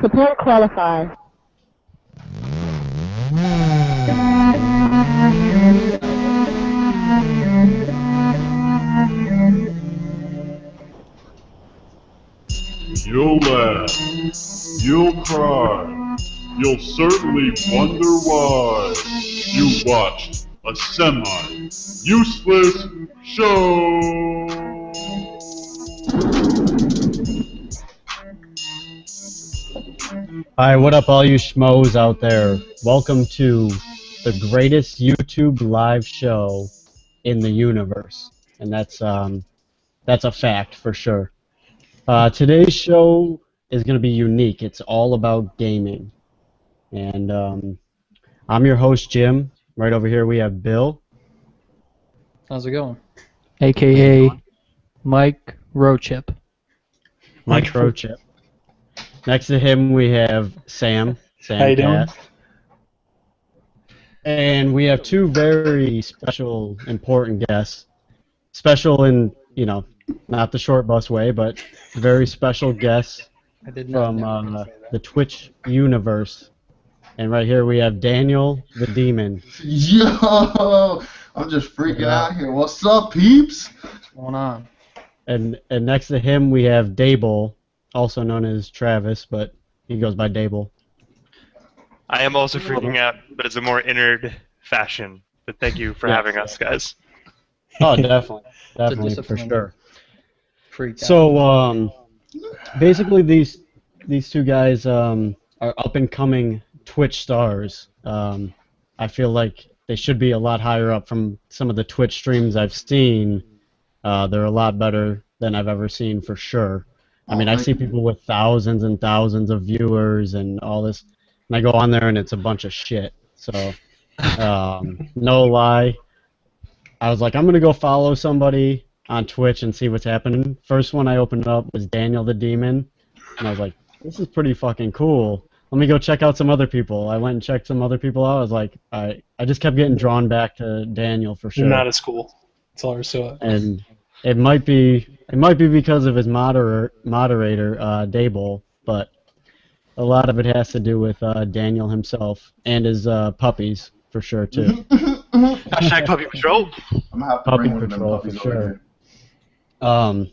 Support qualified. You'll laugh. You'll cry. You'll certainly wonder why you watched a semi-useless show. Hi, what up, all you schmoes out there? Welcome to the greatest YouTube live show in the universe, and that's a fact for sure. Today's show is going to be unique. It's all about gaming, and I'm your host, Jim. Right over here we have Bill. How's it going? AKA Mike Roachip. Mike Roachip. Next to him we have Sam. How you doing? Cast. And we have two very special, important guests. Special in, not the short bus way, but very special guests from the Twitch universe. And right here we have Daniel the Demon. Yo! I'm just freaking out here. What's up, peeps? What's going on? And next to him we have Daebol, also known as Travis, but he goes by Daebol. I am also freaking out, but it's a more innard fashion. But thank you for having us, guys. Oh, definitely, for sure. Freaked out. So, basically, these two guys are up and coming Twitch stars. I feel like they should be a lot higher up from some of the Twitch streams I've seen. They're a lot better than I've ever seen for sure. I mean, I see people with thousands and thousands of viewers and all this, and I go on there and it's a bunch of shit. So, no lie, I was like, I'm gonna go follow somebody on Twitch and see what's happening. First one I opened up was Daniel the Demon, and I was like, this is pretty fucking cool. Let me go check out some other people. I went and checked some other people out. I was like, I just kept getting drawn back to Daniel for sure. Not as cool. That's all there's to it. And it might be because of his moderator, Daebol, but a lot of it has to do with Daniel himself and his puppies for sure too. Hashtag puppy patrol. I'm gonna have to Puppy bring one of them patrol puppies for over sure. here.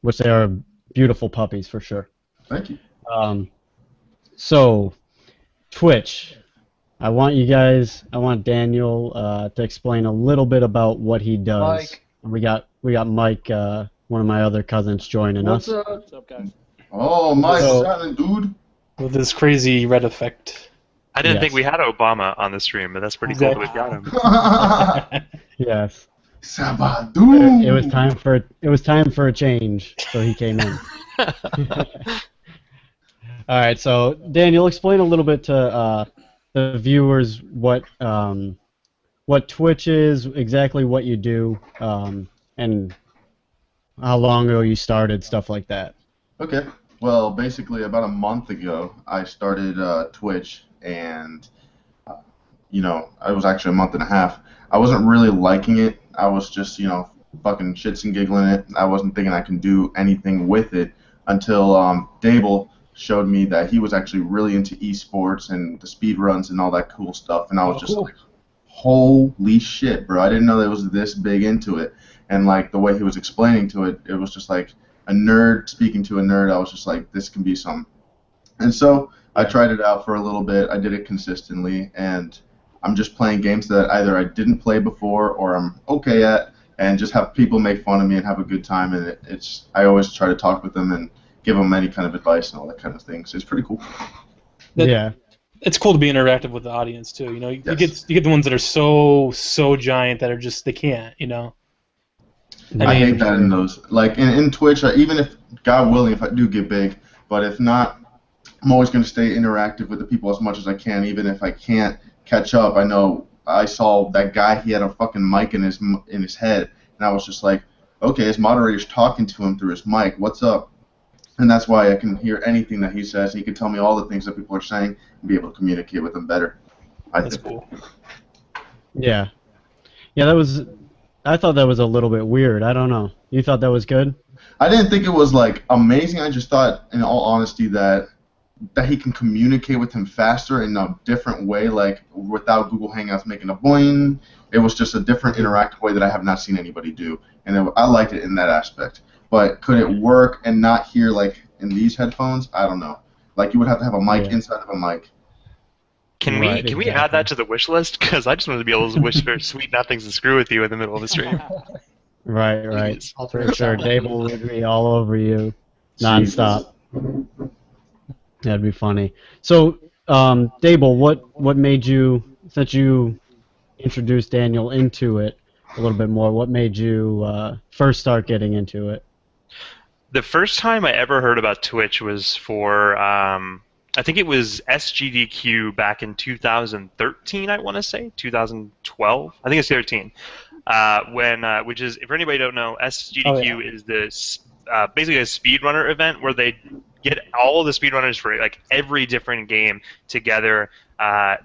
Which they are beautiful puppies for sure. Thank you. So, Twitch. I want Daniel to explain a little bit about what he does. Mike. We got Mike, one of my other cousins, joining us. What's up, guys? Oh, my So- silent dude. With this crazy red effect. I didn't Yes. think we had Obama on the stream, but that's pretty cool that we've got him. Yes. Sabadoo. It was time for a change, so he came in. All right, so Daniel, explain a little bit to the viewers what Twitch is, exactly what you do, and how long ago you started, stuff like that. Okay. Well, basically, about a month ago, I started Twitch, and I was actually a month and a half. I wasn't really liking it. I was just, fucking shits and giggling it. I wasn't thinking I can do anything with it until Daebol showed me that he was actually really into esports and the speed runs and all that cool stuff, and I was just like, holy shit, bro! I didn't know that it was this big into it. And like the way he was explaining to it, it was just like a nerd speaking to a nerd. I was just like, this can be something. And so I tried it out for a little bit. I did it consistently, and I'm just playing games that either I didn't play before or I'm okay at, and just have people make fun of me and have a good time. And I always try to talk with them and give them any kind of advice and all that kind of thing. So it's pretty cool. Yeah. It's cool to be interactive with the audience too. You Yes. get the ones that are so giant that are just they can't. I hate that in those. Like in Twitch, even if, God willing, if I do get big, but if not, I'm always going to stay interactive with the people as much as I can, even if I can't catch up. I know I saw that guy, he had a fucking mic in his head, and I was just like, okay, his moderator's talking to him through his mic. What's up? And that's why I can hear anything that he says. He can tell me all the things that people are saying and be able to communicate with them better. That's cool. Yeah. Yeah, I thought that was a little bit weird. I don't know. You thought that was good? I didn't think it was like amazing. I just thought, in all honesty, that that he can communicate with him faster in a different way, like without Google Hangouts making a boing. It was just a different interactive way that I have not seen anybody do, and I liked it in that aspect. But could it work and not hear like in these headphones? I don't know. Like you would have to have a mic inside of a mic. Can we add that to the wish list? Because I just wanted to be able to wish for sweet nothings and screw with you in the middle of the stream. Right. For sure. Daebol would be all over you, nonstop. That'd be funny. So, Daebol, what made you, since you introduced Daniel into it a little bit more, what made you first start getting into it? The first time I ever heard about Twitch was for, I think it was SGDQ back in 2013, I want to say, 2012. I think it's 13. Which is, if anybody don't know, SGDQ is this basically a speedrunner event where they get all of the speedrunners for like every different game together.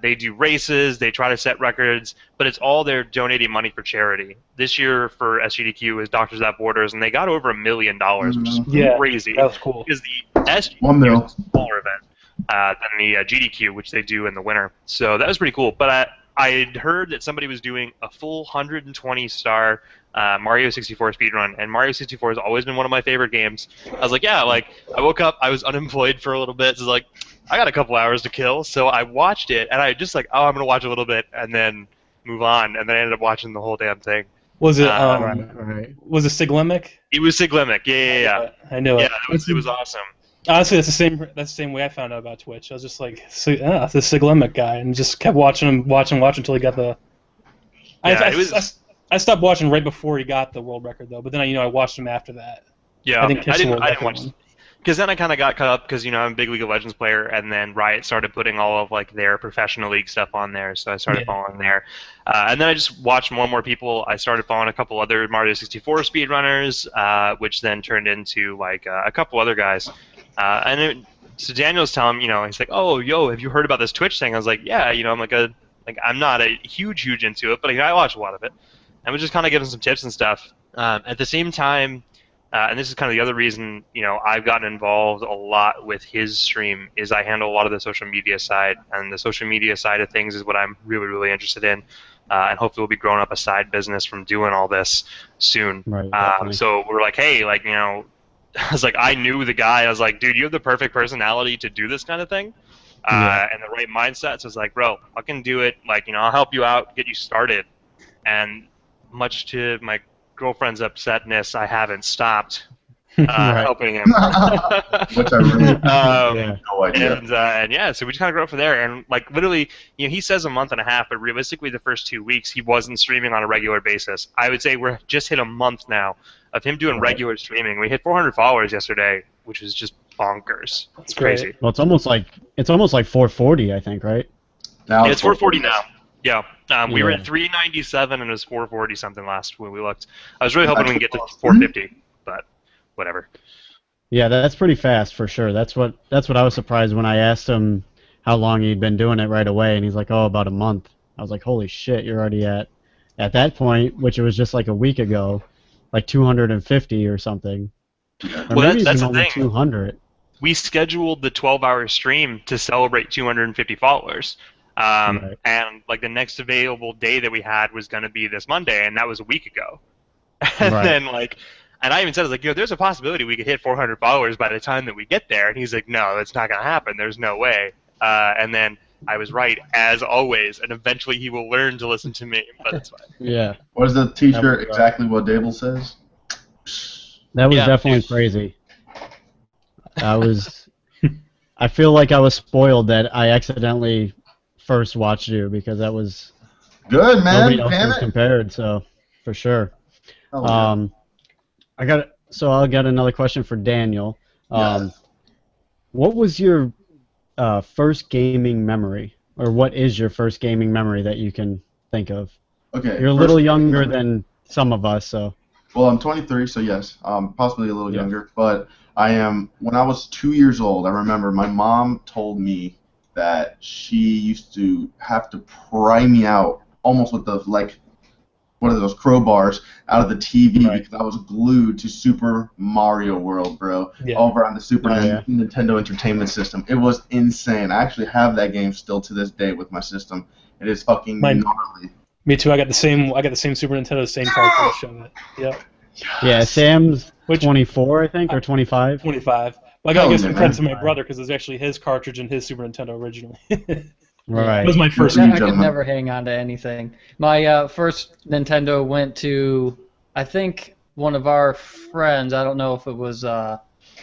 They do races, they try to set records, but it's all they're donating money for charity. This year for SGDQ is Doctors Without Borders, and they got over $1 million, which is crazy. That was cool. Because the SGDQ is a smaller event than the GDQ, which they do in the winter. So that was pretty cool. But I'd heard that somebody was doing a full 120-star Mario 64 speedrun, and Mario 64 has always been one of my favorite games. I was like, yeah, like, I woke up, I was unemployed for a little bit, so I was like, I got a couple hours to kill, so I watched it, and I just like, oh, I'm going to watch a little bit, and then move on, and then I ended up watching the whole damn thing. Was it, was it Siglemic? It was Siglemic, yeah. I know it. Yeah, it was awesome. Honestly, that's the same way I found out about Twitch. I was just like, it's the Siglemic guy, and just kept watching him until he got the. I stopped watching right before he got the world record though, but then I watched him after that. Yeah, I didn't watch. Because then I kind of got caught up because I'm a big League of Legends player, and then Riot started putting all of like their professional league stuff on there, so I started following there. And then I just watched more and more people. I started following a couple other Mario 64 speedrunners, which then turned into like a couple other guys. So Daniel's telling me, he's like, "Oh, yo, have you heard about this Twitch thing?" I was like, "Yeah, I'm not a huge into it, but I watch a lot of it." And we're just kind of giving some tips and stuff. At the same time, and this is kind of the other reason, I've gotten involved a lot with his stream, is I handle a lot of the social media side, and the social media side of things is what I'm really, really interested in, and hopefully we'll be growing up a side business from doing all this soon. Right, so we're like, hey, I was like, I knew the guy. I was like, dude, you have the perfect personality to do this kind of thing, and the right mindset. So it's like, bro, I can do it. I'll help you out, get you started. And much to my girlfriend's upsetness, I haven't stopped helping him. Which I really have no idea. And so we just kind of grew up from there. And literally, he says a month and a half, but realistically, the first 2 weeks he wasn't streaming on a regular basis. I would say we're just hit a month now of him doing regular streaming. We hit 400 followers yesterday, which is just bonkers. It's crazy. Well, it's almost like 440, I think, right? Now it's 440 now. Yeah. We were at 397 and it was 440 something last when we looked. I was really hoping we can get to 450, but whatever. Yeah, that's pretty fast for sure. That's what I was surprised when I asked him how long he'd been doing it right away, and he's like, "Oh, about a month." I was like, "Holy shit, you're already at that point," which it was just like a week ago, like 250 or something. Or well, maybe that's even the only thing. 200. We scheduled the 12-hour stream to celebrate 250 followers. And the next available day that we had was going to be this Monday, and that was a week ago. And then and I even said, I was like, there's a possibility we could hit 400 followers by the time that we get there. And he's like, no, it's not going to happen. There's no way. And then I was right, as always, and eventually he will learn to listen to me, but it's fine. Yeah. Was the t-shirt exactly what Daebol says? That was definitely crazy. I feel like I was spoiled that I accidentally first watched you, because that was good, man. Nobody else was compared, so for sure. Oh, I'll get another question for Daniel. Yes. What was your first gaming memory, or what is your first gaming memory that you can think of? Okay. You're a little younger than some of us, so. Well, I'm 23, so yes, possibly a little younger. But when I was 2 years old, I remember my mom told me that she used to have to pry me out almost with the one of those crowbars out of the TV because I was glued to Super Mario World, bro, over on the Nintendo Entertainment System. It was insane. I actually have that game still to this day with my system. It is fucking gnarly. Me too. I got the same Super Nintendo, same cartridge of it. Yep. Yeah, Sam's 24, I think, or 25. 25. Well, I gotta give some credit to my brother because it was actually his cartridge and his Super Nintendo originally. Right. It was my first. I could never hang on to anything. My first Nintendo went to, I think, one of our friends. I don't know if it was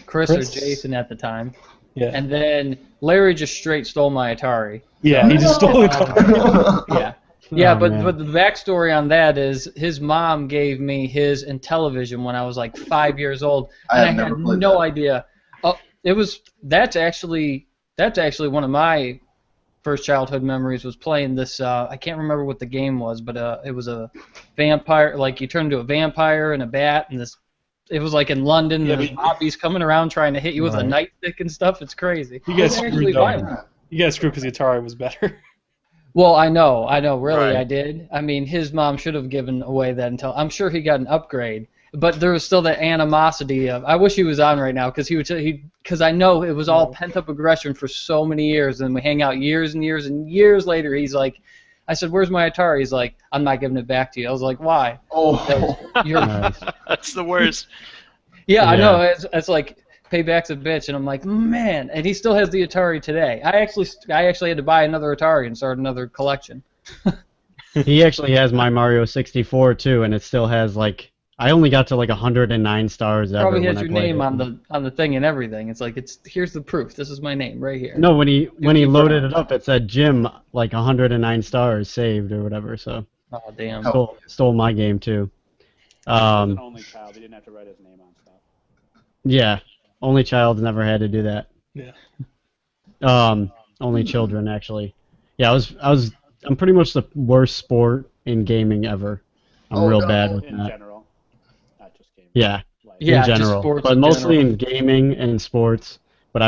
Chris or Jason at the time. Yeah. And then Larry just straight stole my Atari. Yeah, he just stole the Atari. Yeah, but the backstory on that is his mom gave me his Intellivision when I was like 5 years old, and I had no idea. Oh, that's actually one of my first childhood memories was playing this. I can't remember what the game was, but it was a vampire. Like you turn into a vampire and a bat, and this. It was like in London. Yeah, there's zombies coming around trying to hit you with a nightstick and stuff. It's crazy. You guys screwed though. You guys screwed because the Atari was better. Well, I know, really, I did. I mean, his mom should have given away that Intel. I'm sure he got an upgrade, but there was still that animosity of. I wish he was on right now because I know it was all pent up aggression for so many years, and we hang out years and years and years later. He's like, I said, "Where's my Atari?" He's like, "I'm not giving it back to you." I was like, "Why?" Oh, you're that's the worst. Yeah, I know. It's like. Payback's a bitch, and I'm like, man, and he still has the Atari today. I actually had to buy another Atari and start another collection. He actually has my Mario 64 too, and it still has like I only got to like 109 stars ever. Probably has when your name on the thing and everything. It's like here's the proof. This is my name right here. No, when he loaded it up, it said Jim like 109 stars saved or whatever. So. Oh damn. Stole my game too. He was an only child. He didn't have to write his name on stuff. Yeah. Only child never had to do that. Yeah. Only children actually. Yeah, I'm pretty much the worst sport in gaming ever. I'm real bad with in that. general, not just gaming. Yeah. Yeah, in general, sports but in mostly general. in gaming and sports. But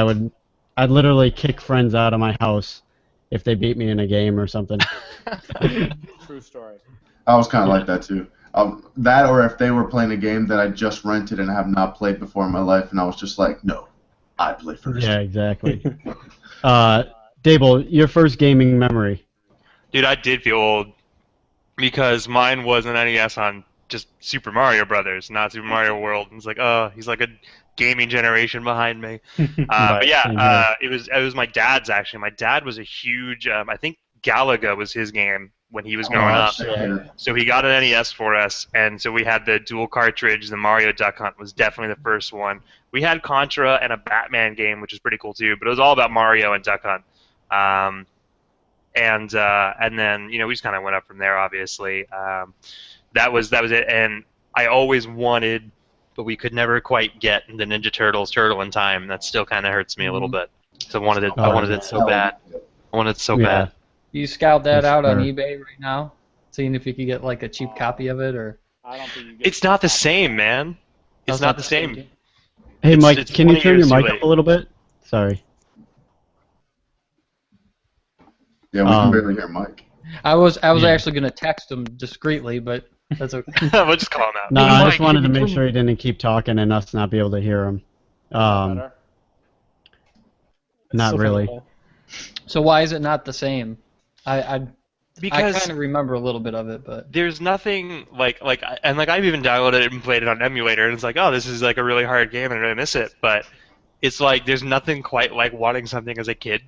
I'd literally kick friends out of my house if they beat me in a game or something. True story. I was kind of like that too. That or if they were playing a game that I just rented and have not played before in my life, and I was just like, no, I play first. Yeah, exactly. Daebol, your first gaming memory? Dude, I did feel old because mine was an NES on just Super Mario Brothers, not Super Mario World. And it's like, oh, he's like a gaming generation behind me. But yeah, it was my dad's actually. My dad was a huge. I think Galaga was his game when he was growing up. So he got an NES for us, and so we had the dual cartridge. The Mario Duck Hunt was definitely the first one. We had Contra and a Batman game, which is pretty cool too, but it was all about Mario and Duck Hunt. And then we just kind of went up from there. Obviously, that was it. And I always wanted, but we could never quite get the Ninja Turtles Turtle in Time. That still kind of hurts me a little bit. So I wanted it. I wanted it so bad. I wanted it so bad. You scout that out on eBay right now, seeing if you could get like a cheap copy of it, or. I don't think you get It's not the same, man. It's not the same. Hey, Mike, can you turn your mic late. up a little bit? Sorry. Yeah, we can barely hear Mike. I was actually gonna text him discreetly, but that's okay. We'll just call him out. No, I just wanted to make sure he didn't keep talking and us not be able to hear him. better. Not really. So why is it not the same? I Because kind of remember a little bit of it, but there's nothing I've even downloaded it and played it on emulator, and it's like, oh, this is like a really hard game and I really miss it. But it's like there's nothing quite like wanting something as a kid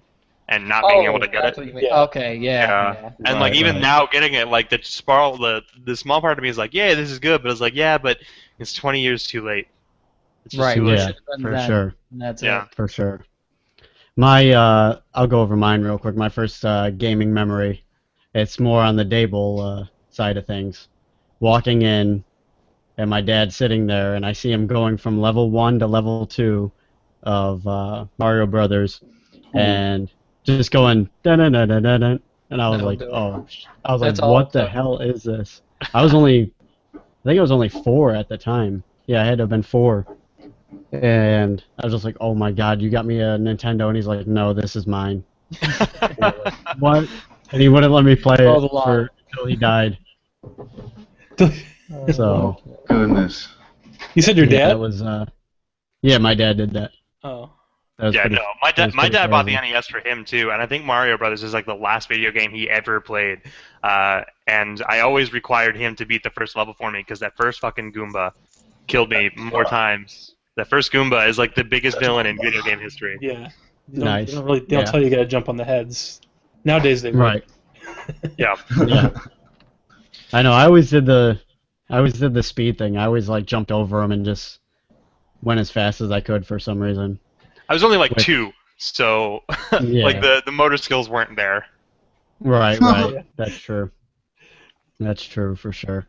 and not being able to get that's it. what you mean. Okay, yeah. And like even now getting it, like the small part of me is like, yeah, this is good, but it's like, yeah, but it's 20 years too late. It's just too late. Yeah, for sure. And that's Yeah. it. For sure. My, I'll go over mine real quick. My first gaming memory, it's more on the Daebol side of things. Walking in, and my dad sitting there, and I see him going from level 1 to level 2 of Mario Brothers, and just going da-da-da-da-da-da, and I was like, oh, I was That's like, what the hell is this? I think I was only 4 at the time. Yeah, I had to have been 4. And I was just like, oh my god, you got me a Nintendo, and he's like, no, this is mine. And I was like, what? And he wouldn't let me play it until he died. So Goodness. You said your yeah, dad? that was yeah, my dad did that. Oh. That was Yeah, pretty, no, my that was dad pretty bought the crazy. NES for him too, and I think Mario Brothers is like the last video game he ever played. And I always required him to beat the first level for me because that first fucking Goomba killed me more times. That first Goomba is like the biggest villain in video game history. Yeah. Nice. They don't Yeah. tell you you gotta jump on the heads. Nowadays they would. Right. Yeah. Yeah. I know. I always did the speed thing. I always like jumped over them and just went as fast as I could for some reason. I was only like Which- 2, so Yeah. like the motor skills weren't there. Right. Right. That's true. That's true for sure.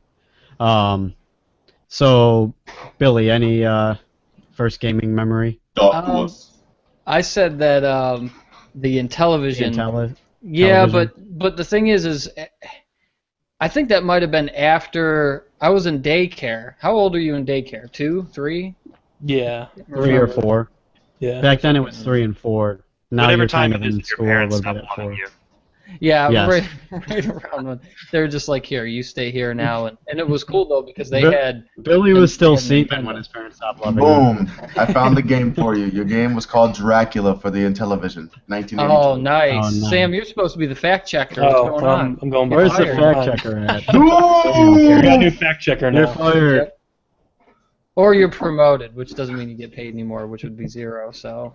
So, Billy, any first gaming memory? I said that the Intellivision. Yeah, television? but the thing is I think that might have been after I was in daycare. How old are you in daycare? 2, 3? Yeah. 3 or 4. Yeah. Back then it was 3 and 4. Now Whatever you're time kind of it is in that your school a parents little stop bit at loving 4. you. Yeah, Yes. right around when they're just like, here, you stay here now, and it was cool though because they had. Billy was still they had seeping Nintendo. when his parents stopped loving him. Boom! I found the game for you. Your game was called Dracula for the Intellivision, 1982. Oh, nice. Oh, nice. Sam, you're supposed to be the fact checker. What's going on? I'm going Where's the behind. fact checker at? We got a new fact checker You're now. fired. Or you're promoted, which doesn't mean you get paid anymore, which would be 0. So,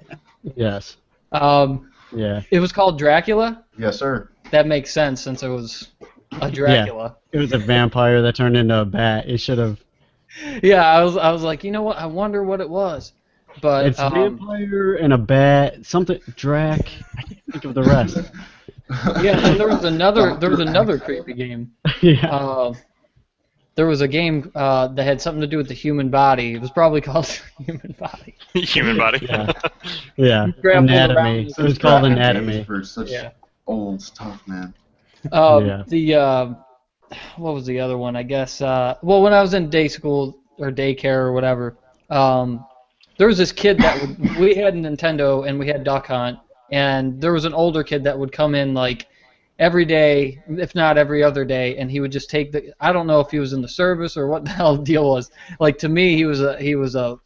Yes. Yeah. it was called Dracula. Yes, sir. That makes sense since it was a Dracula. It was a vampire that turned into a bat. It should have. Yeah, I was like, you know what? I wonder what it was. But It's a vampire and a bat. Something. Drac. I can't think of the rest. yeah, and there was another creepy game. Yeah. There was a game that had something to do with the human body. It was probably called Human Body. Human body. Yeah. Yeah. Scrambled Anatomy. around. It was called Games Anatomy. For such Yeah. old stuff, man. Yeah. The what was the other one? I guess. Well, when I was in day school or daycare or whatever, there was this kid that we had a Nintendo and we had Duck Hunt, and there was an older kid that would come in like every day, if not every other day, and he would just take the. I don't know if he was in the service or what the hell the deal was. Like to me, he was a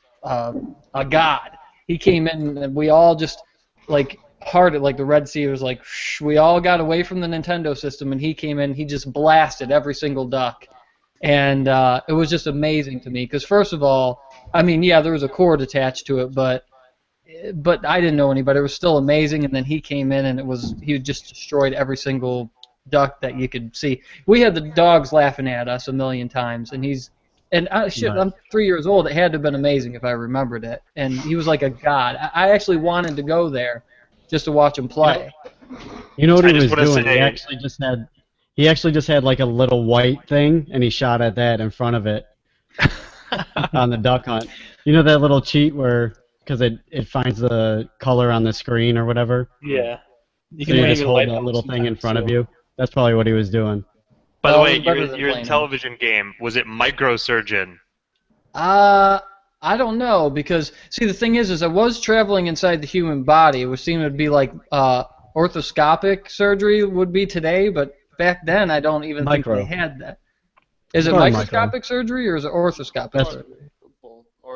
god. He came in and we all just like hearted like the Red Sea was like shh, we all got away from the Nintendo system and he came in. He just blasted every single duck, and it was just amazing to me because first of all, I mean yeah, there was a cord attached to it, but I didn't know any, but it was still amazing. And then he came in, and he just destroyed every single duck that you could see. We had the dogs laughing at us a million times, and I'm 3 years old. It had to have been amazing if I remembered it. And he was like a god. I actually wanted to go there just to watch him play. You know what he was wanna doing? say- He actually just had like a little white thing, and he shot at that in front of it on the Duck Hunt. You know that little cheat where because it finds the color on the screen or whatever. Yeah. You So you aim just your hold light that bulb little thing in sometimes, front of too. you. That's probably what he was doing. By the Well, way, it was better than your playing. television game, was it Microsurgeon? I don't know because see the thing is I was traveling inside the human body, which seemed to be like orthoscopic surgery would be today, but back then I don't even Micro. think they had that. Is it Probably microscopic surgery or is it orthoscopic That's- surgery?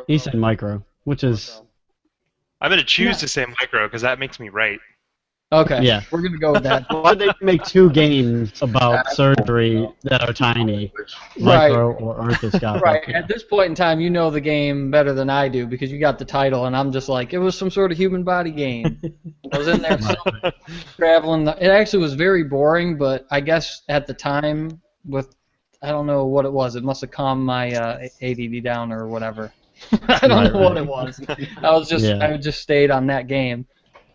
He said micro, which is I'm going to choose to say micro because that makes me right. Okay, Yeah. we're gonna go with that. why they make 2 games about surgery that are tiny, Right. micro or orthoscopic. Right. At this point in time, you know the game better than I do because you got the title, and I'm just like, it was some sort of human body game. I was in there traveling. It actually was very boring, but I guess at the time, I don't know what it was. It must have calmed my ADD down or whatever. I don't know what it was. I just stayed on that game.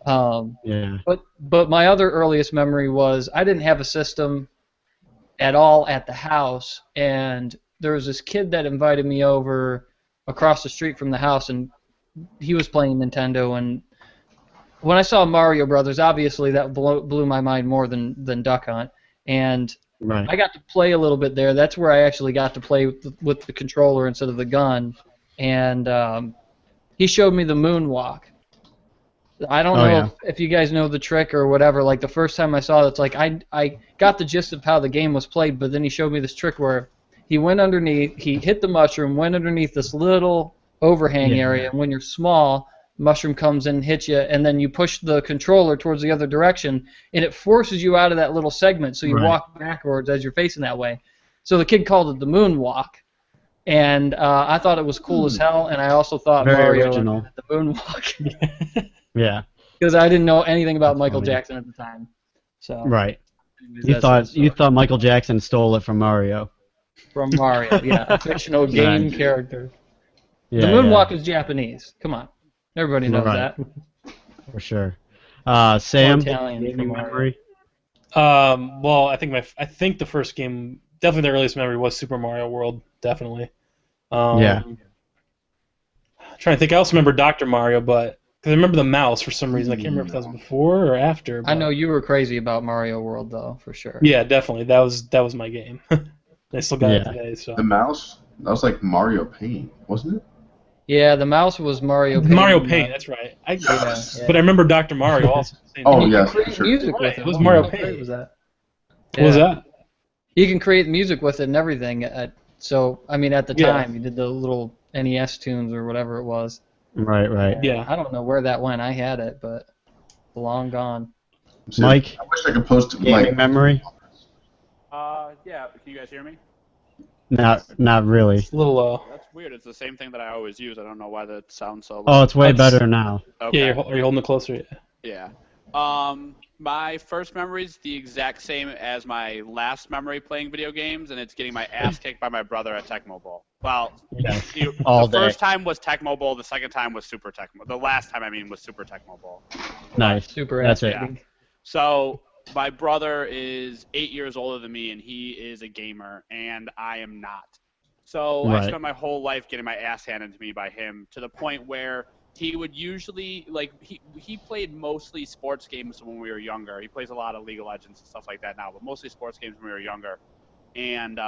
Yeah. But my other earliest memory was I didn't have a system at all at the house, and there was this kid that invited me over across the street from the house, and he was playing Nintendo. And when I saw Mario Brothers, obviously that blew my mind more than Duck Hunt, and Right. I got to play a little bit there. That's where I actually got to play with the controller instead of the gun, and he showed me the moonwalk. I don't know if you guys know the trick or whatever. Like the first time I saw it, it's like I got the gist of how the game was played, but then he showed me this trick where He went underneath. He hit the mushroom, went underneath this little overhang area, and when you're small, mushroom comes in and hits you, and then you push the controller towards the other direction, and it forces you out of that little segment, so you walk backwards as you're facing that way. So the kid called it the moonwalk, and I thought it was cool as hell, and I also thought Very Mario original. invented the moonwalk. Yeah. Because I didn't know anything about Michael Jackson at the time. So Right. You thought Michael Jackson stole it from Mario. From Mario, yeah, a fictional game character. Yeah, the moonwalk is Japanese. Come on, everybody knows that. For sure. Sam, Italian gaming memory. Well, I think the first game, definitely the earliest memory was Super Mario World, definitely. Trying to think. I also remember Dr. Mario, but because I remember the mouse for some reason. I can't remember if that was before or after. But... I know you were crazy about Mario World, though, for sure. Yeah, definitely. That was my game. I still got it today. So the mouse, that was like Mario Paint, wasn't it? Yeah, the mouse was Mario Paint. Mario Paint, that's right. But I remember Dr. Mario also. Oh yes, create music with it. It was Mario Paint. Was that? What was that? You can create music with it and everything. So I mean, at the time, you did the little NES tunes or whatever it was. Right. Yeah. I don't know where that went. I had it, but long gone. Mike, I wish I could post gaming memory. Yeah. Can you guys hear me? Not really. It's a little low. That's weird. It's the same thing that I always use. I don't know why that sounds so low. Oh, it's way better now. Okay. Yeah, are you holding it closer? Yeah. My first memory is the exact same as my last memory playing video games, and it's getting my ass kicked by my brother at Tecmo Bowl. Well, the first time was Tecmo Bowl. The second time was Super Tecmo. The last time, was Super Tecmo Bowl. Nice. Super. That's it. Yeah. So my brother is 8 years older than me, and he is a gamer, and I am not. So I spent my whole life getting my ass handed to me by him, to the point where he would usually, he played mostly sports games when we were younger. He plays a lot of League of Legends and stuff like that now, but mostly sports games when we were younger. And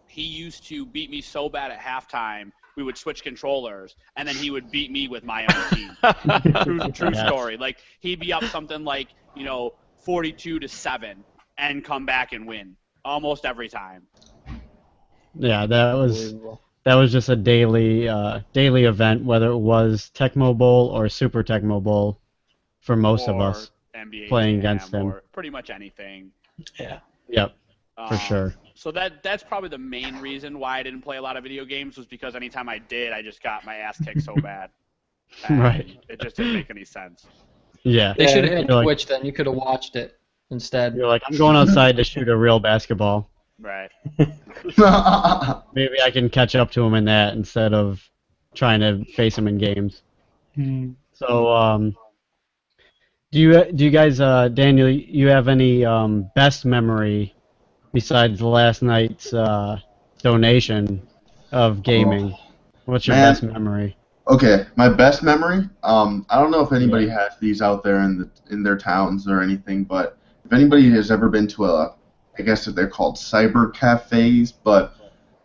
he used to beat me so bad at halftime, we would switch controllers, and then he would beat me with my own team. True story. Like, he'd be up something like, 42-7 and come back and win almost every time. Yeah, that was just a daily event, whether it was Tecmo Bowl or Super Tecmo Bowl, for most of us NBA playing against him. Or pretty much anything. Yeah. Yep. For sure. So that's probably the main reason why I didn't play a lot of video games, was because anytime I did, I just got my ass kicked so bad. Right. It just didn't make any sense. Yeah. They should have had You're Twitch then. You could have watched it instead. You're like, I'm going outside to shoot a real basketball. Right. Maybe I can catch up to him in that instead of trying to face him in games. So, do you guys, Daniel, you have any best memory besides last night's donation of gaming? What's your best memory? Okay, my best memory. I don't know if anybody has these out there in their towns or anything, but if anybody has ever been to I guess they're called cyber cafes, but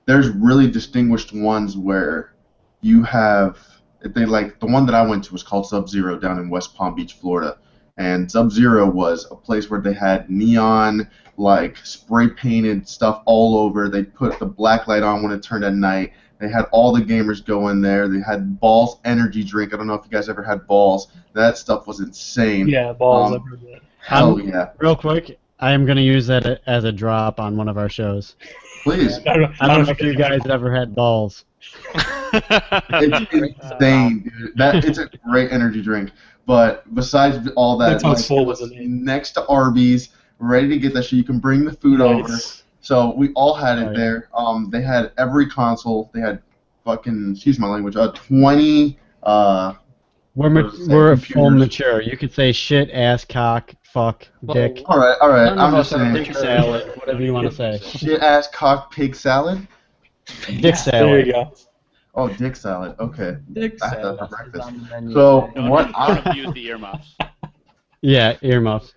there's really distinguished ones where you have, the one that I went to was called Sub-Zero down in West Palm Beach, Florida. And Sub-Zero was a place where they had neon, spray painted stuff all over. They put the black light on when it turned at night. They had all the gamers go in there. They had Balls energy drink. I don't know if you guys ever had Balls. That stuff was insane. Yeah, Balls. I've heard that. Hell yeah. Real quick, I am going to use that as a drop on one of our shows. Please. I don't know if you guys ever had Balls. It's insane, dude. It's a great energy drink. But besides all that, next to Arby's, ready to get that shit. You can bring the food over. So we all had it there. They had every console. They had excuse my language, 20. We're full mature. You could say shit, ass, cock, fuck, dick. All right. I'm just saying. Dick salad, whatever you want to say. Shit, ass, cock, pig salad. Dick salad. There you go. Oh, dick salad. Okay. Dick salad. For breakfast. So what? I don't use the earmuffs. Yeah, earmuffs.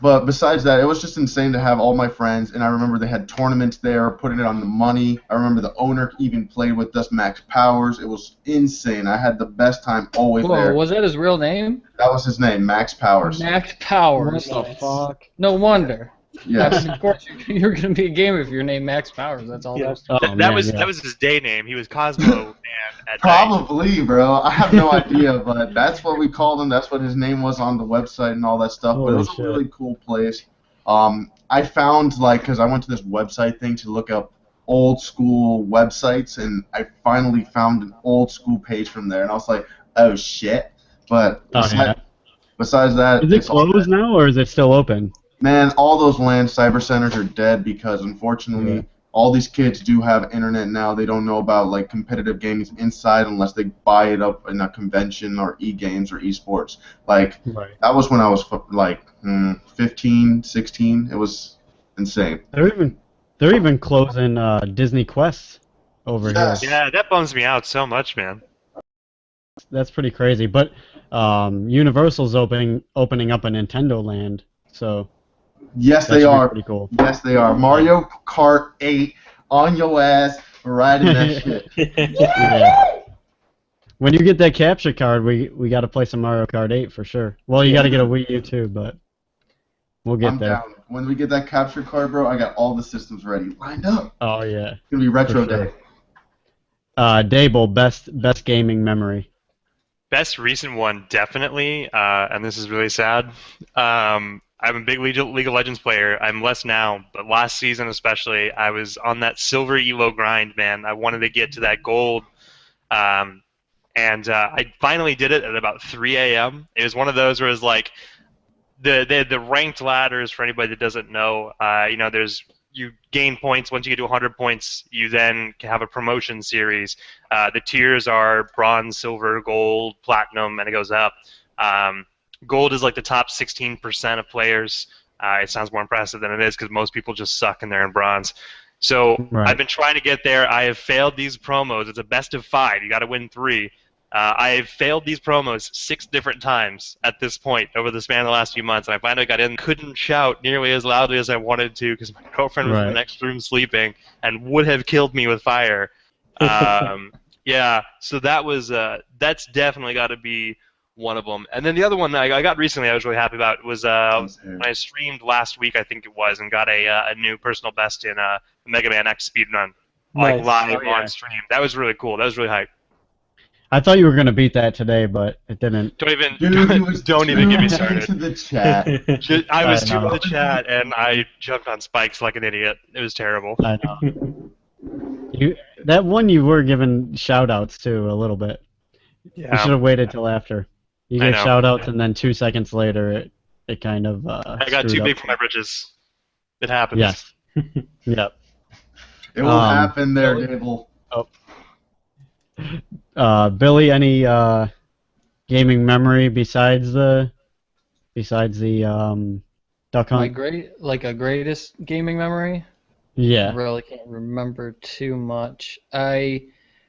But besides that, it was just insane to have all my friends, and I remember they had tournaments there, putting it on the money. I remember the owner even played with us, Max Powers. It was insane. I had the best time always there. Was that his real name? That was his name, Max Powers. Max Powers. What the fuck? No wonder. Yes. Of course, you're going to be a gamer if you're named Max Powers. That's all. Yes. That was his day name. He was Cosmo Man at night. Probably, bro. I have no idea, but that's what we called him. That's what his name was on the website and all that stuff. But it was a really cool place. I found, because I went to this website thing to look up old school websites, and I finally found an old school page from there, and I was like, oh shit. But besides that, is it closed now, or is it still open? Man, all those LAN cyber centers are dead because, unfortunately, all these kids do have internet now. They don't know about competitive games inside unless they buy it up in a convention or e-games or esports. That was when I was 15, 16. It was insane. They're even closing Disney Quest over here. Yeah, that bums me out so much, man. That's pretty crazy. But Universal's opening up a Nintendo Land, so. Yes, they are. Pretty cool. Yes, they are. Mario Kart 8 on your ass, riding that shit. Yeah. When you get that capture card, we got to play some Mario Kart 8 for sure. Well, you got to get a Wii U too, but we'll get there. Down. When we get that capture card, bro, I got all the systems ready, lined up. Oh yeah. It's gonna be retro day. Daebol, best gaming memory. Best recent one, definitely, and this is really sad. I'm a big League of Legends player. I'm less now, but last season especially, I was on that silver elo grind, man. I wanted to get to that gold, and I finally did it at about 3 a.m. It was one of those where it was like the ranked ladders. For anybody that doesn't know, you gain points. Once you get to 100 points, you then can have a promotion series. The tiers are bronze, silver, gold, platinum, and it goes up. Gold is like the top 16% of players. It sounds more impressive than it is because most people just suck and they're in bronze. So I've been trying to get there. I have failed these promos. It's a best of 5. You got to win 3. I have failed these promos 6 different times at this point over the span of the last few months, and I finally got in. Couldn't shout nearly as loudly as I wanted to because my girlfriend was in the next room sleeping and would have killed me with fire. Yeah, so that's definitely got to be one of them. And then the other one I got recently I was really happy about was when I streamed last week, I think it was, and got a new personal best in Mega Man X speedrun, live on stream. That was really cool. That was really hype. I thought you were gonna beat that today, but it didn't. Don't even get me started. To the chat. I was too in the chat, and I jumped on spikes like an idiot. It was terrible. I know. That one you were giving shout-outs to a little bit. Yeah. You should have waited till after. You gave shout-outs, and then 2 seconds later, it kind of I got too big for my britches. It happens. Yes. Yep. It will happen there, Daebol. Billy, any gaming memory besides the Duck Hunt? A greatest gaming memory? Yeah. I really can't remember too much.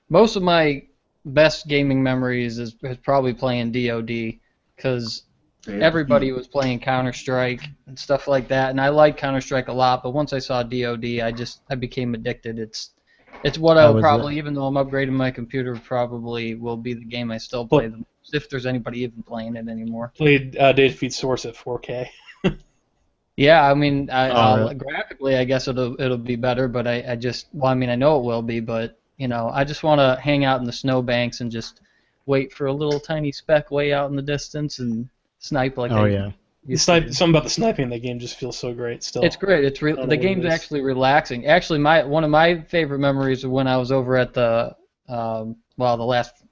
Most of my best gaming memories is probably playing DoD because everybody was playing Counter-Strike and stuff like that, and I like Counter-Strike a lot. But once I saw DoD, I became addicted. It's what I would probably, even though I'm upgrading my computer, probably will be the game I still play the most, if there's anybody even playing it anymore. Played Data Defeat Source at 4K. Yeah, I mean, graphically, I guess it'll be better, but I know it will be, but I just want to hang out in the snowbanks and just wait for a little tiny speck way out in the distance and snipe like. Oh yeah. Something about the sniping in that game just feels so great. Still, it's great. The game's actually relaxing. Actually, one of my favorite memories of when I was over at the the last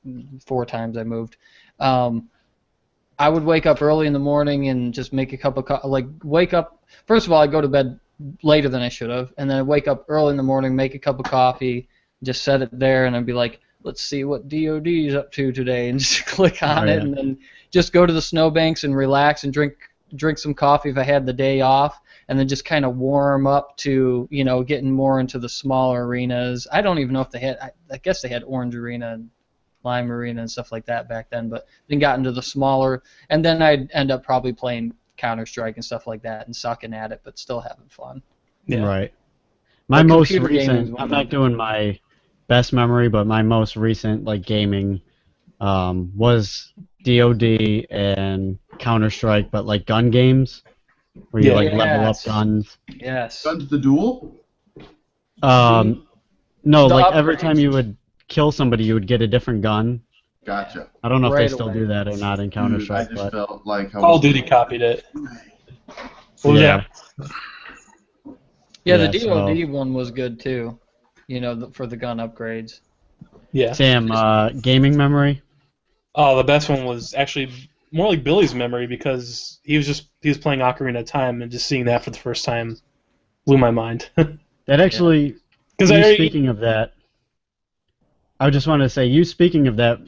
4 times I moved. I would wake up early in the morning and just make a cup of coffee. Wake up. First of all, I'd go to bed later than I should have, and then I'd wake up early in the morning, make a cup of coffee, just set it there, and I'd be like, let's see what DoD is up to today, and just click on it, and then just go to the snowbanks and relax and drink some coffee if I had the day off, and then just kind of warm up to getting more into the smaller arenas. I don't even know if they had. I guess they had Orange Arena and Lime Arena and stuff like that back then, but then got into the smaller, and then I'd end up probably playing Counter-Strike and stuff like that and sucking at it, but still having fun. Yeah. Right. My most recent, I'm not doing my best memory, but my most recent gaming was DoD and Counter-Strike, but gun games. where you like level up guns. Yes. Guns the duel? No, like every time you would kill somebody, you would get a different gun. Gotcha. I don't know if they still do that or not in Counter-Strike. I just felt like Call of Duty copied it. Yeah. Yeah, the DoD one was good too. You know, for the gun upgrades. Yeah. Sam, gaming memory? Oh, the best one was actually more like Billy's memory because he was playing Ocarina of Time and just seeing that for the first time blew my mind. That actually, speaking of that, I just wanted to say, speaking of that,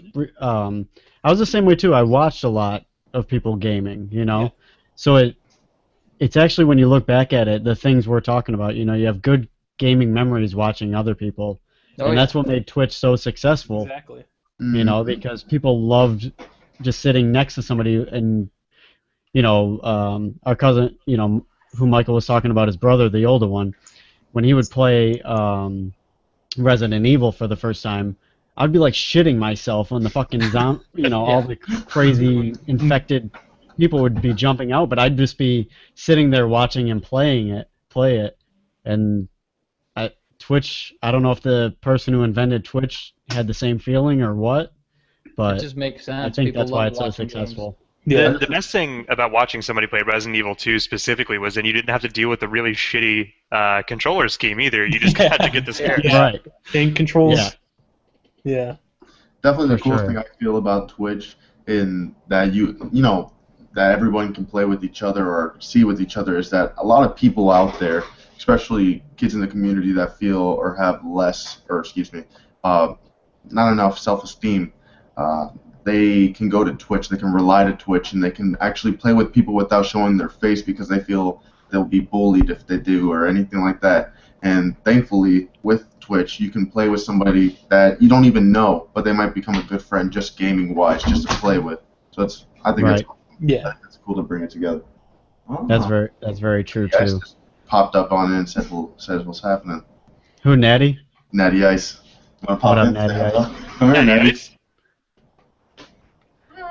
I was the same way too. I watched a lot of people gaming, you know? Yeah. So it's actually, when you look back at it, the things we're talking about, you know, you have good gaming memories watching other people. And that's what made Twitch so successful. Exactly. You know, because people loved just sitting next to somebody, and, you know, our cousin, you know, who Michael was talking about, his brother, the older one, when he would play Resident Evil for the first time, I'd be like shitting myself when the fucking you know, all the crazy infected people would be jumping out, but I'd just be sitting there watching him play it, and Twitch, I don't know if the person who invented Twitch had the same feeling or what, but it just makes sense. I think that's why it's so successful. Games. Yeah. The best thing about watching somebody play Resident Evil 2 specifically was that you didn't have to deal with the really shitty controller scheme either. You just had to get the scares. Right. Game controls. Yeah. Definitely the coolest thing I feel about Twitch in that you know, that everyone can play with each other or see with each other is that a lot of people out there, especially kids in the community that feel or have not enough self-esteem, they can go to Twitch, they can rely to Twitch, and they can actually play with people without showing their face because they feel they'll be bullied if they do or anything like that. And thankfully, with Twitch, you can play with somebody that you don't even know, but they might become a good friend just gaming-wise, just to play with. So I think it's cool to bring it together. Oh. That's very true too. Just popped up on it and says what's happening. Who, Natty? Natty Ice. What up, Natty Ice? Come here, Natty Ice.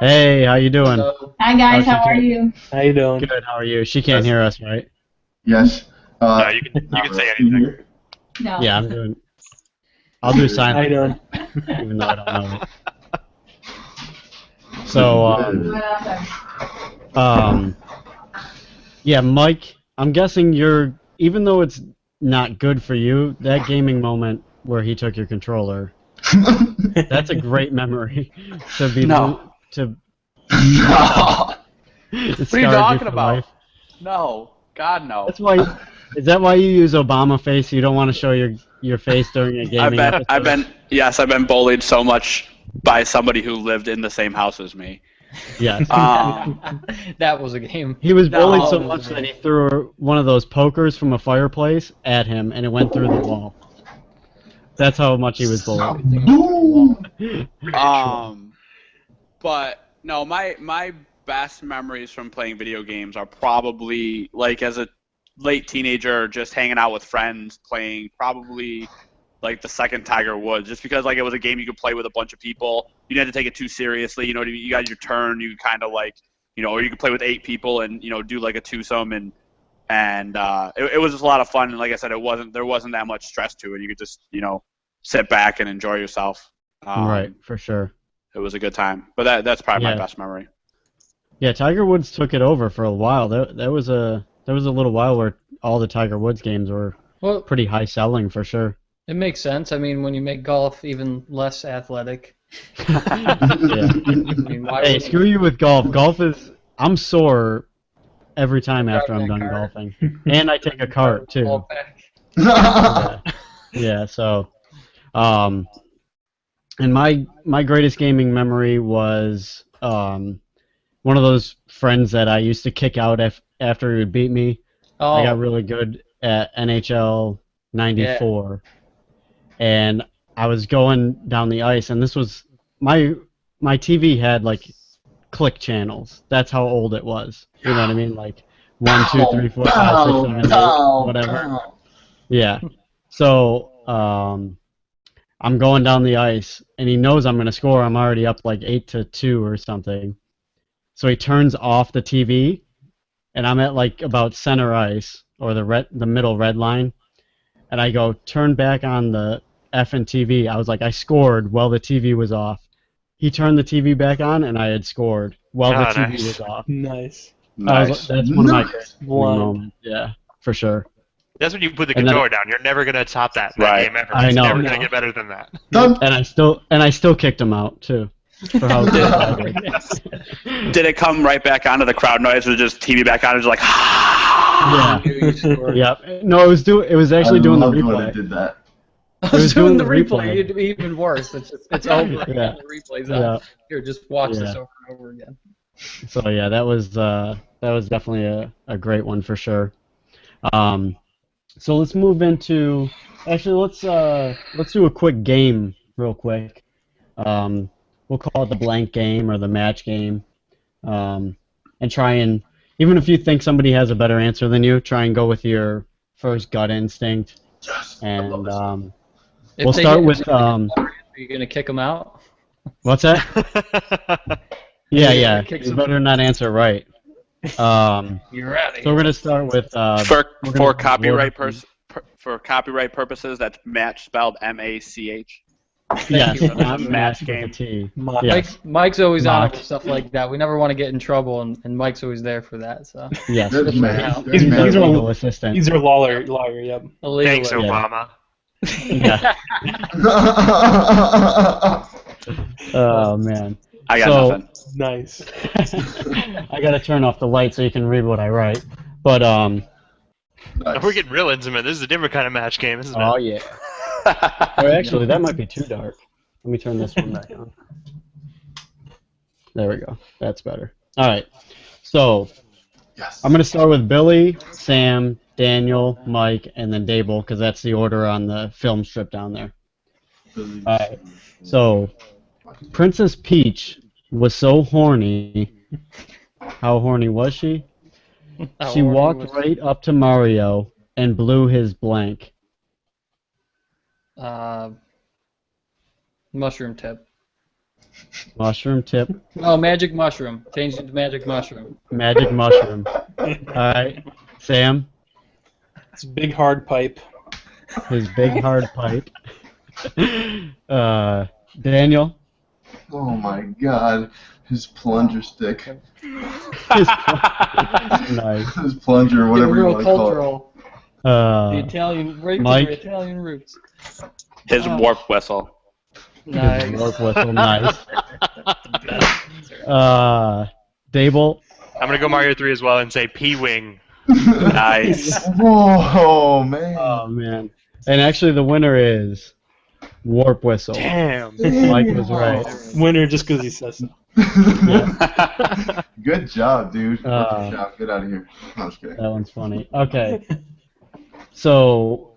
Hey, how you doing? Hello. Hi guys, how are you? How you doing? Good. How are you? She can't hear us, right? Yes. No, you can say anything. No. Yeah, I'm doing. I'll do silent. How you doing? Even though I don't know it. So, yeah, Mike. I'm guessing even though it's not good for you, that gaming moment where he took your controller, that's a great memory to be to. What are you talking about? Life. No, God no. That's why. Is that why you use Obama face? You don't want to show your face during a gaming episode? I've been bullied so much by somebody who lived in the same house as me. Yes. That was a game. He was bullied so much that he threw one of those pokers from a fireplace at him, and it went through the wall. That's how much he was bullied. But no, my best memories from playing video games are probably like as a late teenager, just hanging out with friends, playing probably like the second Tiger Woods, just because like it was a game you could play with a bunch of people. You didn't have to take it too seriously. You know what I mean? You got your turn. You kind of like, you know, or you could play with 8 people and do like a twosome and it was just a lot of fun. And like I said, there wasn't that much stress to it. You could just sit back and enjoy yourself. Right, for sure. It was a good time. But that's probably my best memory. Yeah, Tiger Woods took it over for a while. There was a little while where all the Tiger Woods games were pretty high selling for sure. It makes sense. I mean, when you make golf even less athletic. Yeah. I mean, hey, screw you with golf. Golf is... I'm sore every time after I'm done golfing. And I take a cart, too. Yeah, so... and my greatest gaming memory was one of those friends that I used to kick out after he would beat me. Oh. I got really good at NHL 94. Yeah. And I was going down the ice, and this was my TV had like click channels. That's how old it was. You know what I mean? Like 1, 2, 3, 4, 5, 6, 7, 8, whatever. Yeah. So I'm going down the ice, and he knows I'm gonna score. I'm already up like 8-2 or something. So he turns off the TV, and I'm at like about center ice or the middle red line, and I go turn back on the effing TV. I was like, I scored while the TV was off. He turned the TV back on, and I had scored while the TV was off. Nice. That's one of my great moments. Yeah, for sure. That's when you put the controller down. You're never gonna top that in that game ever. I know. It's never gonna get better than that. And I still kicked him out too. For how good I did. Did it come right back onto the crowd noise? Or just TV back on? It was like, yeah. No, it was actually doing the replay. When it did that. I was doing the replay. It'd be even worse. It's over. Yeah. The replay's up. Here, just watch this over and over again. So yeah, that was definitely a great one for sure. So let's move into let's do a quick game real quick. We'll call it the blank game or the match game, and try and, even if you think somebody has a better answer than you, try and go with your first gut instinct. Yes. And we'll start with. Are you gonna kick them out? What's that? Yeah. You better not answer right. You're out of here. So we're gonna start with for copyright for copyright purposes. That's match spelled M-A-C-H. Yes, not match game. Mike's always on with stuff like that. We never want to get in trouble, and Mike's always there for that. So yes, he's our legal assistant. He's our lawyer. Yep. Thanks, Obama. Yeah. Oh man. I got nothing. Nice. I gotta turn off the light so you can read what I write. But Nice. We're getting real intimate. This is a different kind of match game. Yeah. Or actually, that might be too dark. Let me turn this one back on. There we go. That's better. All right. So, I'm going to start with Billy, Sam, Daniel, Mike, and then Daebol, because that's the order on the film strip down there. All right. So, Princess Peach was so horny. How horny was she? She walked right up to Mario and blew his blank. Mushroom tip. Mushroom tip. Oh, magic mushroom. Changed it to magic mushroom. Magic mushroom. Alright. Sam? It's a big hard pipe. His big hard pipe. Daniel? Oh my god. His plunger stick. Nice. His plunger, whatever you want to call it. The Italian, Mike? the Italian roots. His warp whistle. Nice. Warp whistle, nice. Daebol? I'm going to go Mario 3 as well and say P-Wing. Nice. Whoa, man. Oh, man. And actually, the winner is Warp Whistle. Damn. Mike was right. Winner just because he says so. Good job, dude. Good job. Get out of here. No, I'm just kidding. That one's funny. Okay. So,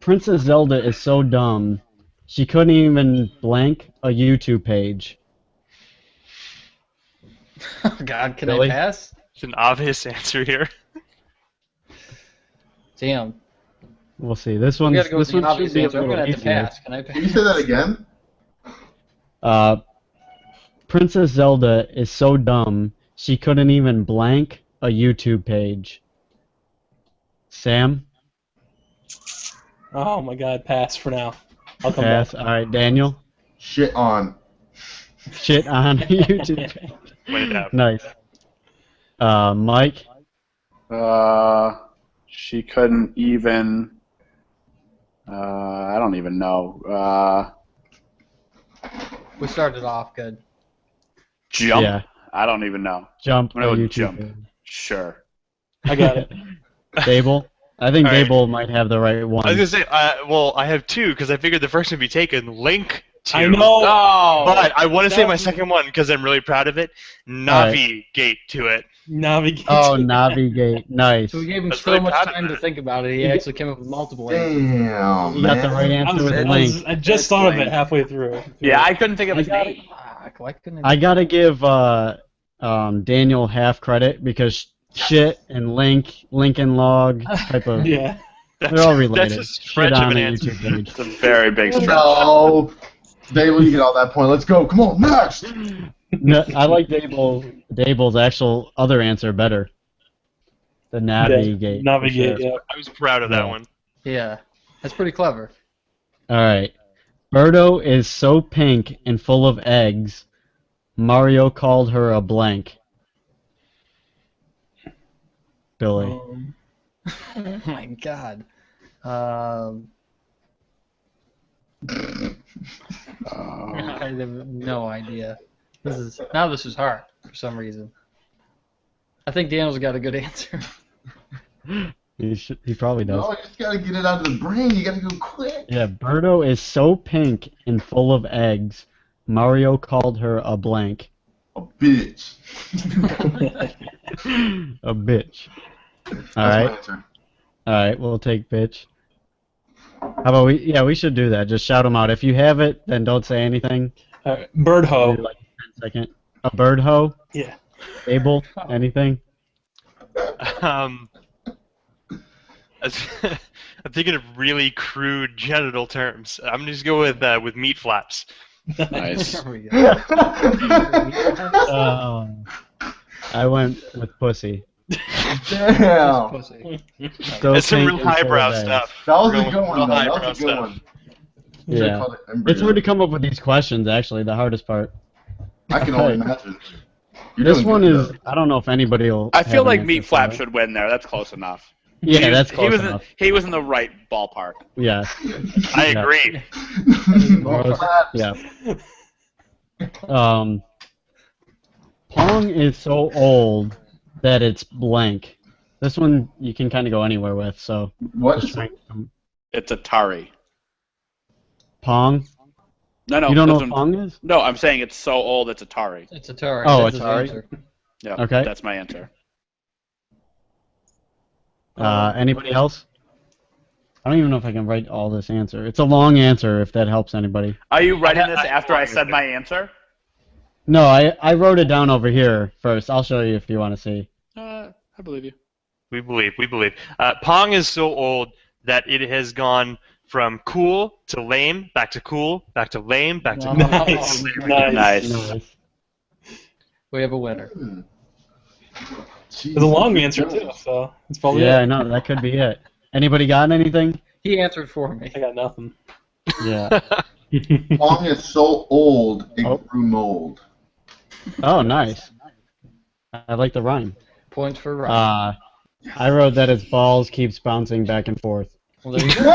Princess Zelda is so dumb, she couldn't even blank a YouTube page. Oh, God, can Billy? I pass? It's an obvious answer here. Damn. We'll see. This one. We gotta go with this the one should obvious be a answer. I'm little gonna have to easier. pass. Can I pass? Can you say that again? Princess Zelda is so dumb, she couldn't even blank a YouTube page. Sam? Oh my God, pass for now. I'll come Pass. back. All right, Daniel? Shit on. Shit on YouTube page. Wait it out. Nice. Mike? She couldn't even. I don't even know. We started off good. Jump. Yeah. I don't even know. Jump. I'm gonna go YouTube jump. page. Sure. I got it. Daebol? I think All right. Daebol might have the right one. I was going to say, well, I have two because I figured the first one would be taken. Link to. I know. Oh. But I want to say my second one because I'm really proud of it. Navigate to it. Navigate. Oh, Navigate. Nice. So we gave him That's so really much proud of time to that. think about it. He actually came up with multiple answers. Damn, You got the right man. answer with Link. I just thought of it halfway through. Yeah, I couldn't think of his Fuck, name. why couldn't I gotta give Daniel half credit because shit and Lincoln Log type of Yeah. they're all related. That's a stretch Shit of on an a answer. YouTube page. It's a very big stretch. No. Daebol, you get all that point. Let's go. Come on, next. No, I like Daebol's actual other answer better. The navigate. Navigate. Sure. Yeah. I was proud of that one. Yeah, that's pretty clever. All right. Birdo is so pink and full of eggs, Mario called her a blank. Billy. Oh my God. I have no idea. This is hard for some reason. I think Daniel's got a good answer. He probably does. No, you just gotta get it out of the brain. You gotta go quick. Yeah, Birdo is so pink and full of eggs, Mario called her a blank. A bitch. A bitch. All right. All right, we'll take bitch. How about we? Yeah, we should do that. Just shout them out. If you have it, then don't say anything. Bird hoe. Like 10 second. A bird hoe? Yeah. Daebol? Anything? I'm thinking of really crude genital terms. I'm gonna just go with meat flaps. Nice. There we go. I went with pussy. Damn. Pussy. That's some real highbrow stuff. That was Real- a good one, real though. That highbrow was a good stuff. one. Yeah. It's hard to come up with these questions, actually, the hardest part. I can only imagine. You're This doing one good, is, though. I don't know if anybody will. I feel have an like Meat answer for Flap it. should win there. That's close enough. Yeah, that's close enough. He was in the right ballpark. Yeah. I Yeah. agree. Yeah. Pong is so old that it's blank. This one you can kind of go anywhere with, so. What? just try- It's Atari. Pong? No. You don't know that's what Pong is? No, I'm saying it's so old it's Atari. It's Atari. Oh, That's his Atari. answer. Yeah. Okay. That's my answer. Anybody else? I don't even know if I can write all this answer. It's a long answer if that helps anybody. Are you writing this after I said my answer? No, I wrote it down over here first. I'll show you if you want to see. I believe you. We believe. Pong is so old that it has gone from cool to lame, back to cool, back to lame, back to cool. Nice. Nice. We have a winner. It's a long answer too, so it's probably Yeah, I it. know. That could be it. Anybody got anything? He answered for me. I got nothing. Yeah. Pong is so old, it Oh. grew mold. Oh, nice. I like the rhyme. Points for Ryan. I wrote that its balls keeps bouncing back and forth. Well, there you go.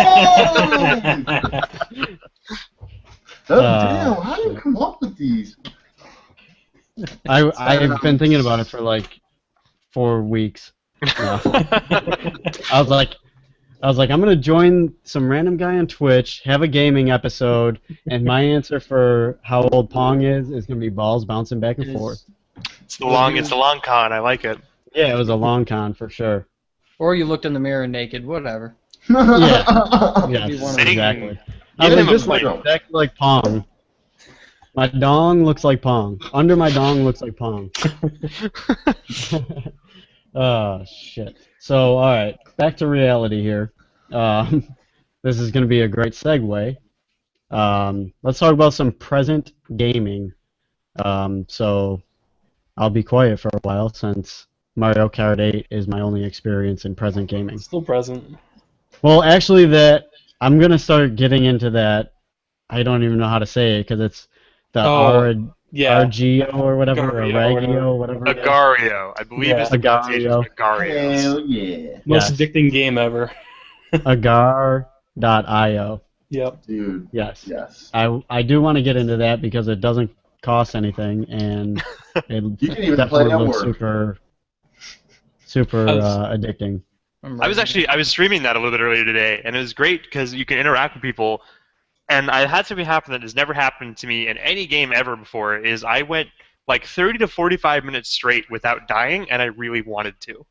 Damn, how do you come up with these? I've been thinking about it for like 4 weeks. No. I was like, I'm gonna join some random guy on Twitch, have a gaming episode, and my answer for how old Pong is gonna be balls bouncing back and forth. It's the long con. I like it. Yeah, it was a long con for sure. Or you looked in the mirror naked, whatever. Yeah. Yes, Be one of them. exactly. I Give was him a just like point. exactly like Pong. My dong looks like Pong. Under my dong looks like Pong. Oh shit. So all right, back to reality here. This is going to be a great segue. Let's talk about some present gaming. So I'll be quiet for a while since Mario Kart 8 is my only experience in present gaming. Still present. Well, actually, that I'm going to start getting into that. I don't even know how to say it because it's the Yeah. Argio or whatever, or Agario Ragio, whatever. it is. Agario. I believe Yeah. is the pronunciation of Agario. Hell yeah. Most Yes. addicting game ever. Agar.io. Yep. Dude. Yes. Yes. I do want to get into that because it doesn't cost anything and it You can even play definitely at looks work. super I was- addicting. I was streaming that a little bit earlier today, and it was great because you can interact with people. And I had something happen that has never happened to me in any game ever before. Is I went like 30 to 45 minutes straight without dying, and I really wanted to,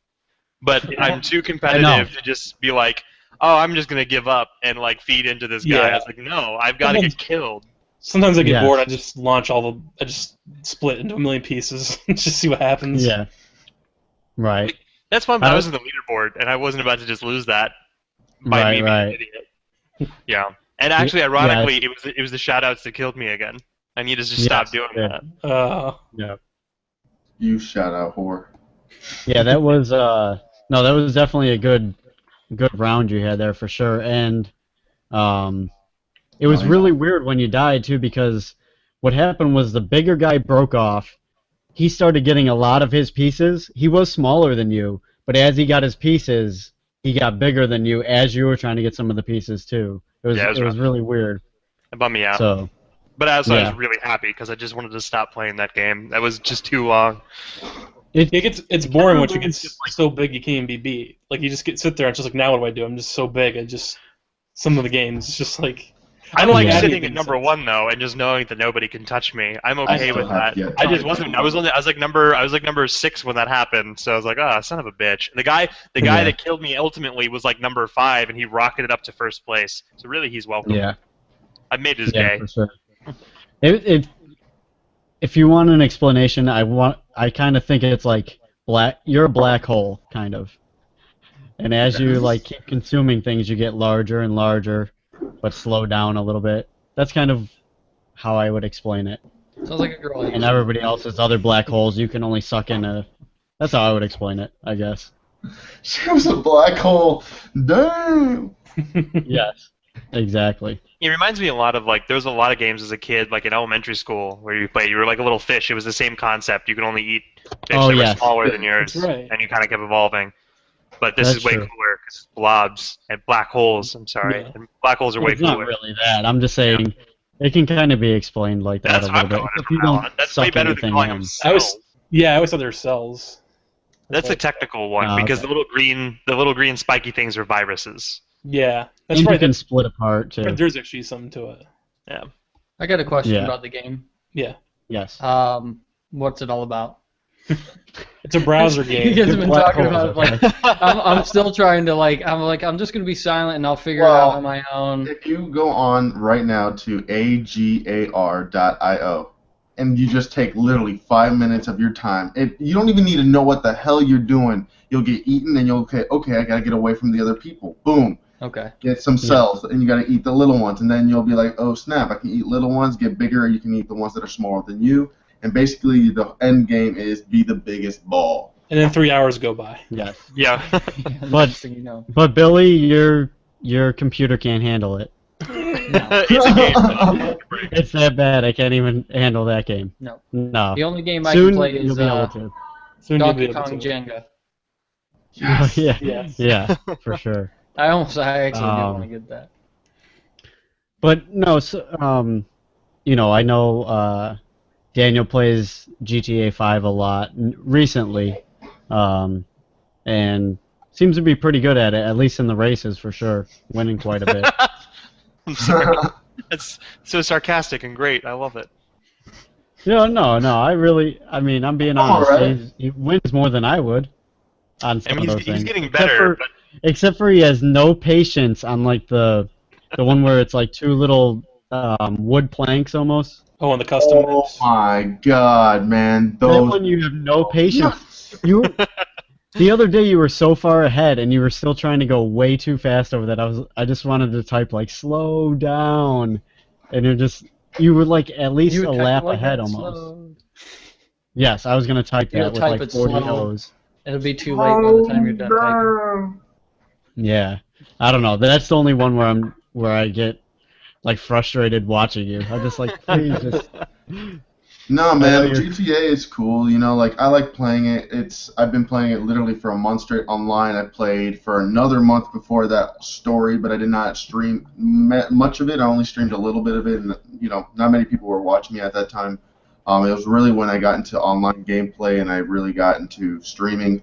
but I'm too competitive to just be like, oh, I'm just gonna give up and like feed into this guy. Yeah. I was like, no, I've got to get killed. Sometimes I get Yes. bored. I just I just split into a million pieces and just see what happens. Yeah. Right. That's fun, but I I don't- was in the leaderboard, and I wasn't about to just lose that by Right, me being right. an idiot. Yeah. And actually, ironically, it was the shoutouts that killed me again. I need to just stop doing yeah. that. Yeah. You shout out whore. Yeah, that was No, that was definitely a good round you had there for sure, and it was really weird when you died too, because what happened was the bigger guy broke off. He started getting a lot of his pieces. He was smaller than you, but as he got his pieces, he got bigger than you as you were trying to get some of the pieces too. It was really weird. It bummed me out. So, but also I was really happy because I just wanted to stop playing that game. That was just too long. It's boring once you get so big you can't even be beat. Like you just sit there and it's just like, now what do I do? I'm just so big. Some of the games it's just like. I don't like sitting at number 1 though, and just knowing that nobody can touch me. I'm okay with that. I just wasn't. I was like number 6 when that happened. So I was like, son of a bitch. And the guy that killed me ultimately was like number 5, and he rocketed up to first place. So really, he's welcome. Yeah. I made his day. For sure. If you want an explanation, I kind of think it's like you're a black hole, kind of. And as you like keep consuming things, you get larger and larger, but slow down a little bit. That's kind of how I would explain it. Sounds like a girl. And everybody else's other black holes, you can only suck in a. That's how I would explain it, I guess. She was a black hole. Damn. Yes, exactly. It reminds me a lot of there was a lot of games as a kid, like in elementary school, where you were like a little fish. It was the same concept. You could only eat fish that were smaller than yours, and you kind of kept evolving. But this is way cooler because blobs and black holes. I'm sorry, and black holes are way cooler. It's not really that. I'm just saying it can kind of be explained like that a little bit. If you don't That's way better than calling them cells. I always thought they were cells. That's a technical one because the little green spiky things are viruses. Yeah, that's right. You can split apart too. There's actually something to it. Yeah. I got a question about the game. Yeah. Yes. What's it all about? It's a browser game. You guys have been talking about it. I'm still trying to I'm just gonna be silent and I'll figure it out on my own. If you go on right now to agar.io and you just take literally 5 minutes of your time, you don't even need to know what the hell you're doing. You'll get eaten and you'll okay, I gotta get away from the other people. Boom. Okay. Get some cells, and you got to eat the little ones, and then you'll be like, oh snap, I can eat little ones, get bigger, or you can eat the ones that are smaller than you, and basically the end game is be the biggest ball. And then 3 hours go by. Yes. Yeah. But Billy, your computer can't handle it. It's a game. It's that bad. I can't even handle that game. No. The only game I can play is Donkey Kong Jenga. Yes. Yeah, for sure. I actually do want to get that. But no, so, I know Daniel plays GTA 5 a lot recently, and seems to be pretty good at it, at least in the races for sure, winning quite a bit. I'm sorry. That's so sarcastic and great. I love it. No, I'm being honest. He wins more than I would on some of those things. He's getting better. Except for he has no patience on like the one where it's like 2 little wood planks almost. Oh, on the custom maps. Oh my god, man! That one you have no patience. The other day you were so far ahead and you were still trying to go way too fast over that. I just wanted to type like slow down, and you were like at least a lap ahead almost. Slow. Yes, I was gonna type that with like 40 O's. It'll be too late by the time you're done typing. Yeah, I don't know. That's the only one where I get like frustrated watching you. I'm just like, please just. No, man, GTA is cool. I like playing it. I've been playing it literally for a month straight online. I played for another month before that story, but I did not stream much of it. I only streamed a little bit of it, and not many people were watching me at that time. It was really when I got into online gameplay and I really got into streaming.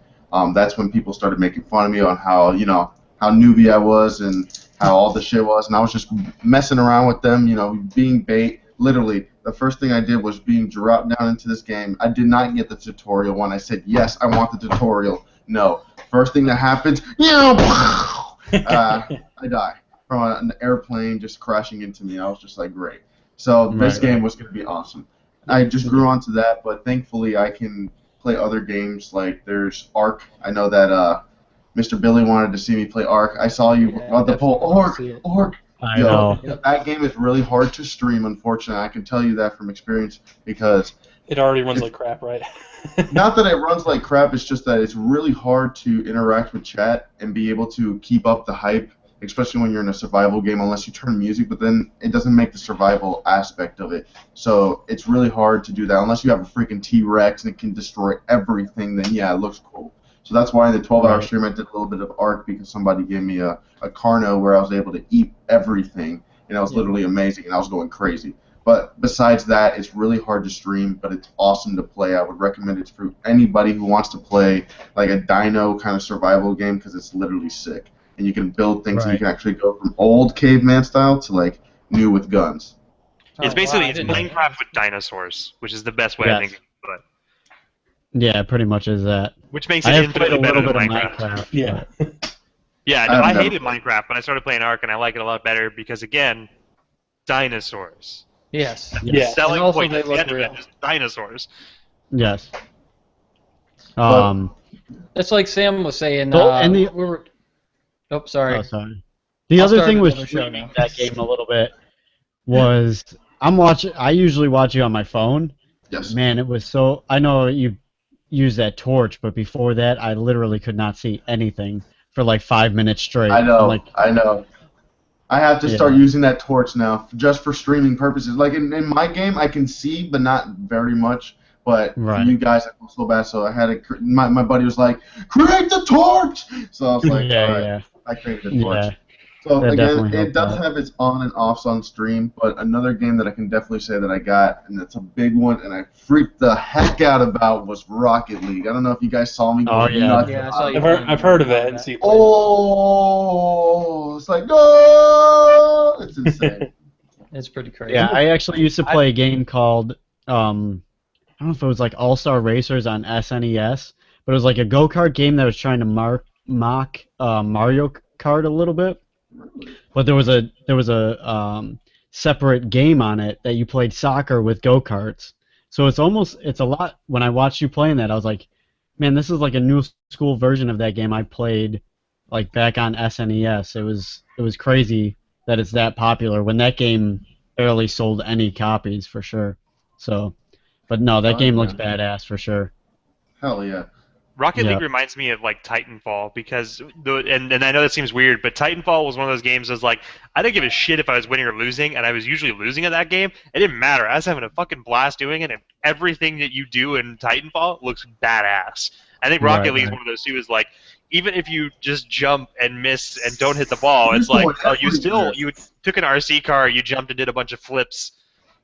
That's when people started making fun of me on how newbie I was and how all the shit was, and I was just messing around with them, being bait. Literally, the first thing I did was being dropped down into this game. I did not get the tutorial one. I said, yes, I want the tutorial. No. First thing that happens, I die from an airplane just crashing into me. I was just like, great. So this game was going to be awesome. I just grew onto that, but thankfully I can play other games. Like there's Ark. I know that Mr. Billy wanted to see me play Ark. I saw you on the poll. Ark. I know. That game is really hard to stream, unfortunately. I can tell you that from experience because it already runs like crap, right? Not that it runs like crap, it's just that it's really hard to interact with chat and be able to keep up the hype, especially when you're in a survival game, unless you turn music, but then it doesn't make the survival aspect of it. So it's really hard to do that. Unless you have a freaking T-Rex and it can destroy everything, then yeah, it looks cool. So that's why in the 12-hour stream I did a little bit of Ark because somebody gave me a Carno where I was able to eat everything, and it was literally amazing, and I was going crazy. But besides that, it's really hard to stream, but it's awesome to play. I would recommend it for anybody who wants to play like a dino kind of survival game because it's literally sick. And you can build things and you can actually go from old caveman style to like new with guns. It's basically it's Minecraft with dinosaurs, which is the best way I think. But yeah, pretty much is that. Which makes it infinitely better than Minecraft. Yeah. Yeah, no, I hated Minecraft, but I started playing Ark, and I like it a lot better because, again, dinosaurs. Yes. Yeah. Selling also point they at the look end of real. it is dinosaurs. Yes. It's like Sam was saying. Sorry. Oh, sorry. The other thing with streaming that game a little bit was I usually watch you on my phone. Yes. Man, it was so. I know you use that torch, but before that, I literally could not see anything for like 5 minutes straight. I know. Like, I know. I have to start using that torch now, just for streaming purposes. Like in my game, I can see, but not very much. But for you guys, I feel so bad. So I had to. My buddy was like, "Create the torch!" So I was like, "All right." I created the torch. Yeah. So That again, it does helped have its on and offs on stream, but another game that I can definitely say that I got, and it's a big one, and I freaked the heck out about, was Rocket League. I don't know if you guys saw me go nuts. Yeah, I saw you. I've heard of it. And it's like, no! It's insane. It's pretty crazy. Yeah, I actually used to play a game called, I don't know if it was like All-Star Racers on SNES, but it was like a go-kart game that was trying to mock Mario Kart a little bit. But there was a separate game on it that you played soccer with go-karts. So it's a lot. When I watched you playing that, I was like, man, this is like a new school version of that game I played like back on SNES. It was crazy that it's that popular when that game barely sold any copies for sure. So, but no, that game looks badass for sure. Hell yeah. Rocket League reminds me of like Titanfall because and I know that seems weird, but Titanfall was one of those games that was like I didn't give a shit if I was winning or losing, and I was usually losing at that game. It didn't matter. I was having a fucking blast doing it, and everything that you do in Titanfall looks badass. I think Rocket League is one of those too. Is like even if you just jump and miss and don't hit the ball, it's like you took an RC car, you jumped and did a bunch of flips,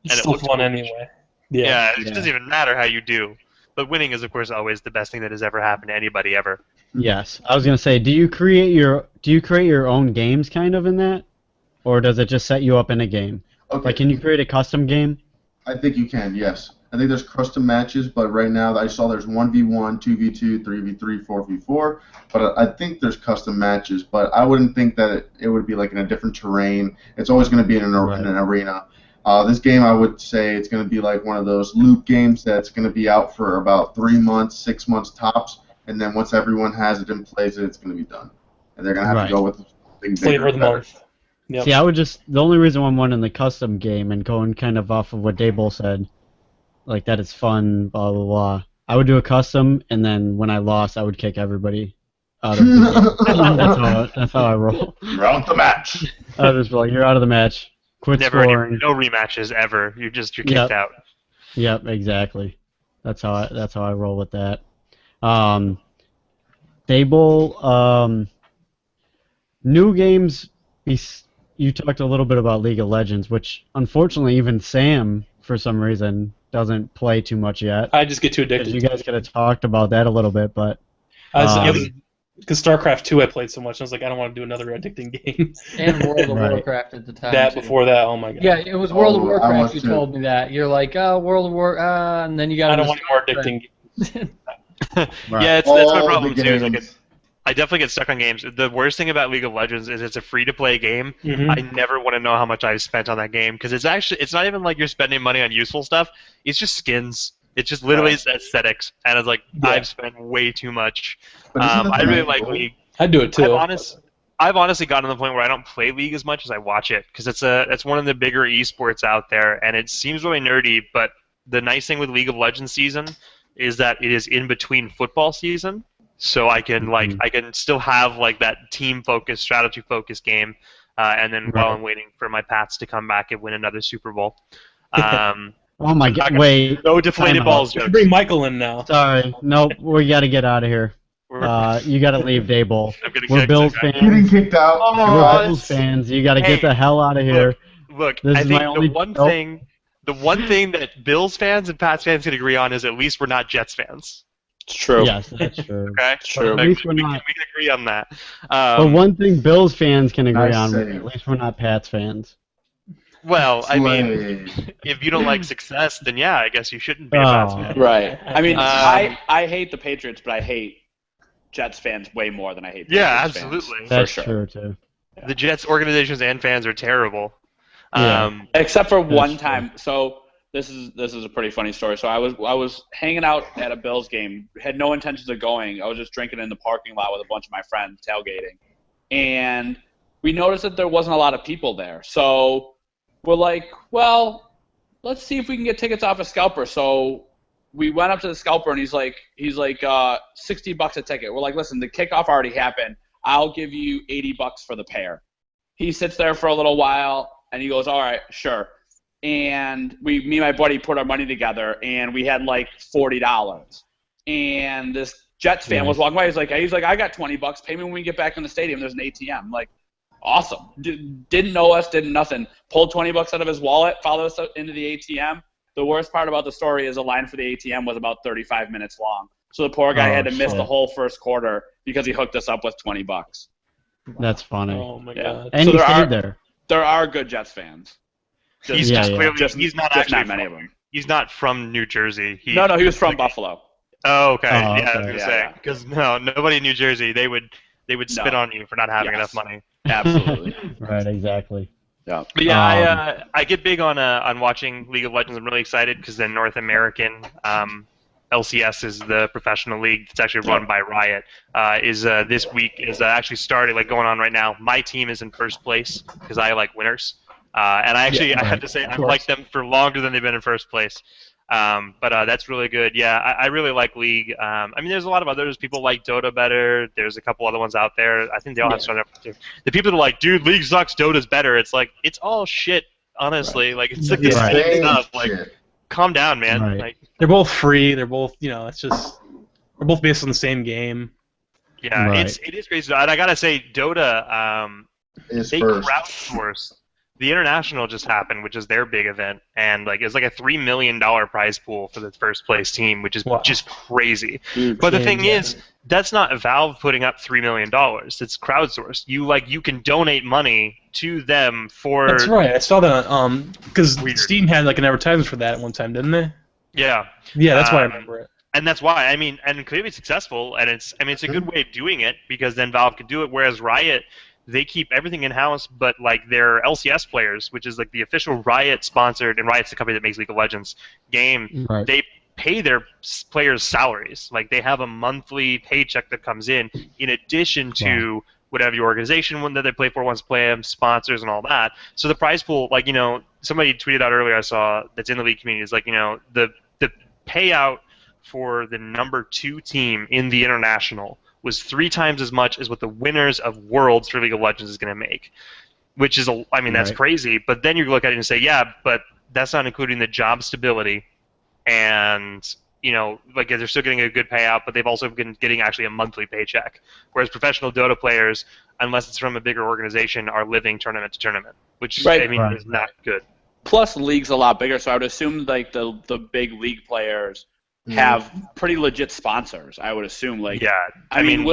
and it looks fun anyway. Yeah, it doesn't even matter how you do. But winning is, of course, always the best thing that has ever happened to anybody ever. Yes, I was gonna say, do you create your own games kind of in that, or does it just set you up in a game? Okay. Like, can you create a custom game? I think you can. Yes. I think there's custom matches, but right now I saw there's 1v1, 2v2, 3v3, 4v4. But I think there's custom matches, but I wouldn't think that it would be like in a different terrain. It's always going to be in an arena. This game, I would say, it's going to be like one of those loop games that's going to be out for about 3 months, 6 months tops, and then once everyone has it and plays it, it's going to be done. And they're going to have to go with something flavor of the month. Yep. See, the only reason I'm wanting the custom game and going kind of off of what Daebol said, like that it's fun, blah, blah, blah. I would do a custom, and then when I lost, I would kick everybody out of the game. That's how I roll. You're out the match. I was just like, you're out of the match. Quit scoring. No rematches ever. You're kicked out. Yep, exactly. That's how I roll with that. Daebol, new games. You talked a little bit about League of Legends, which unfortunately even Sam, for some reason, doesn't play too much yet. I just get too addicted. You guys could have talked about that a little bit, but because StarCraft 2 I played so much, I was like, I don't want to do another addicting game. And World of Warcraft at the time. Before that, oh my god. Yeah, it was World of Warcraft. You told me that. You're like, World of War, and then you got. I don't want more addicting games. Yeah, that's my problem too. Like I definitely get stuck on games. The worst thing about League of Legends is it's a free-to-play game. Mm-hmm. I never want to know how much I've spent on that game because it's not even like you're spending money on useful stuff. It's just skins. It's just literally aesthetics, and it's like I've spent way too much. I really like League. I do it too. I've honestly gotten to the point where I don't play League as much as I watch it because it's one of the bigger esports out there, and it seems really nerdy. But the nice thing with League of Legends season is that it is in between football season, so I can I can still have like that team focused, strategy focused game, and then while I'm waiting for my Pats to come back and win another Super Bowl. Oh my God! Wait. No deflated balls jokes. Bring Michael in now. Sorry. Nope. We got to get out of here. You got to leave, Daebol. We're Bills fans. Getting kicked out. We're Bills fans. You got to get the hell out of here. Look, this I is think my only... the one thing that Bills fans and Pats fans can agree on is at least we're not Jets fans. It's true. Yes, that's true. Okay, it's true. At least we're not. We can agree on that. But one thing Bills fans can agree on, at least we're not Pats fans. Well, I mean, if you don't like success, then yeah, I guess you shouldn't be a Pats fan. Right. I mean, I hate the Patriots, but I hate Jets fans way more than I hate Patriots absolutely. fans. That's for true sure. too. The Jets organizations and fans are terrible. Except for one time. So this is a pretty funny story. So I was hanging out at a Bills game, had no intentions of going. I was just drinking in the parking lot with a bunch of my friends, tailgating, and we noticed that there wasn't a lot of people there. So we're like, well, let's see if we can get tickets off a scalper. So we went up to the scalper, and he's like, $60 a ticket. We're like, listen, the kickoff already happened. I'll give you $80 for the pair. He sits there for a little while, and he goes, all right, sure. And me and my buddy put our money together, and we had like $40. And this Jets fan was walking by. He's like, I got $20. Pay me when we get back in the stadium. There's an ATM. I'm like, awesome. Didn't know us, didn't nothing. Pulled $20 out of his wallet, followed us into the ATM. The worst part about the story is the line for the ATM was about 35 minutes long. So the poor guy had to miss the whole first quarter because he hooked us up with $20. That's funny. Oh my God. And so he stayed there. There are good Jets fans. He's not many of them. He's not from New Jersey. No, he was from Buffalo. Oh, okay. Oh, yeah, okay. I was gonna say because nobody in New Jersey they would spit on you for not having enough money. Absolutely. Right. Exactly. Yeah. But yeah, I get big on watching League of Legends. I'm really excited because the North American LCS is the professional league. It's actually run by Riot. This week is actually started, like going on right now. My team is in first place because I like winners. And I have to say I've liked them for longer than they've been in first place. But that's really good. Yeah, I really like League. I mean, there's a lot of others. People like Dota better. There's a couple other ones out there. I think they all have started up too. The people that are like, dude, League sucks, Dota's better. It's like, it's all shit, honestly. Like, it's like the same stuff. Like, calm down, man. Right. Like, they're both free. They're both, it's just, we're both based on the same game. Yeah, it is crazy. And I gotta say, Dota, they crowdsource. The International just happened, which is their big event, and it's like a $3 million prize pool for the first place team, which is just crazy. But the thing is, that's not Valve putting up $3 million. It's crowdsourced. You can donate money to them for. That's right. I saw that because Steam had like an advertisement for that at one time, didn't they? Yeah. Yeah, that's why I remember it. And that's why and clearly successful, and it's a good way of doing it because then Valve could do it, whereas Riot. They keep everything in-house, but their LCS players, which is the official Riot-sponsored, and Riot's the company that makes League of Legends game, they pay their players' salaries. They have a monthly paycheck that comes in addition to whatever your organization that they play for wants to play them, sponsors and all that. So the prize pool, somebody tweeted out earlier I saw that's in the League community is the payout for the number 2 team in the International was 3 times as much as what the winners of Worlds for League of Legends is going to make, which is, that's crazy. But then you look at it and say, yeah, but that's not including the job stability, and they're still getting a good payout, but they've also been getting actually a monthly paycheck. Whereas professional Dota players, unless it's from a bigger organization, are living tournament to tournament, which is not good. Plus, League's a lot bigger, so I would assume the big League players have pretty legit sponsors, I would assume. I mean,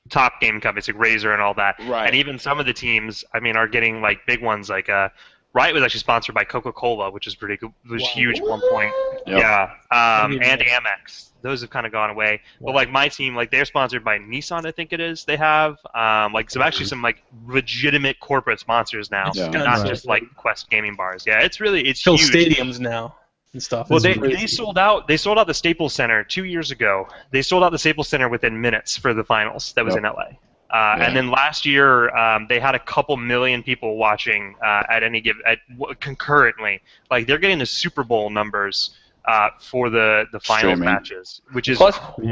top game companies like Razer and all that. Right. And even some of the teams, are getting big ones. Riot was actually sponsored by Coca-Cola, which is pretty good. It was huge at one point. Yep. Yeah. And Amex. Those have kind of gone away. Wow. But my team, they're sponsored by Nissan, I think it is. They have some legitimate corporate sponsors now, not just Quest gaming bars. Yeah, it's huge. Stadiums now. And stuff. Well, they sold out. They sold out the Staples Center 2 years ago. They sold out the Staples Center within minutes for the finals. That was in LA. And then last year, they had a couple million people watching at any given concurrently. Like they're getting the Super Bowl numbers for the finals matches, which is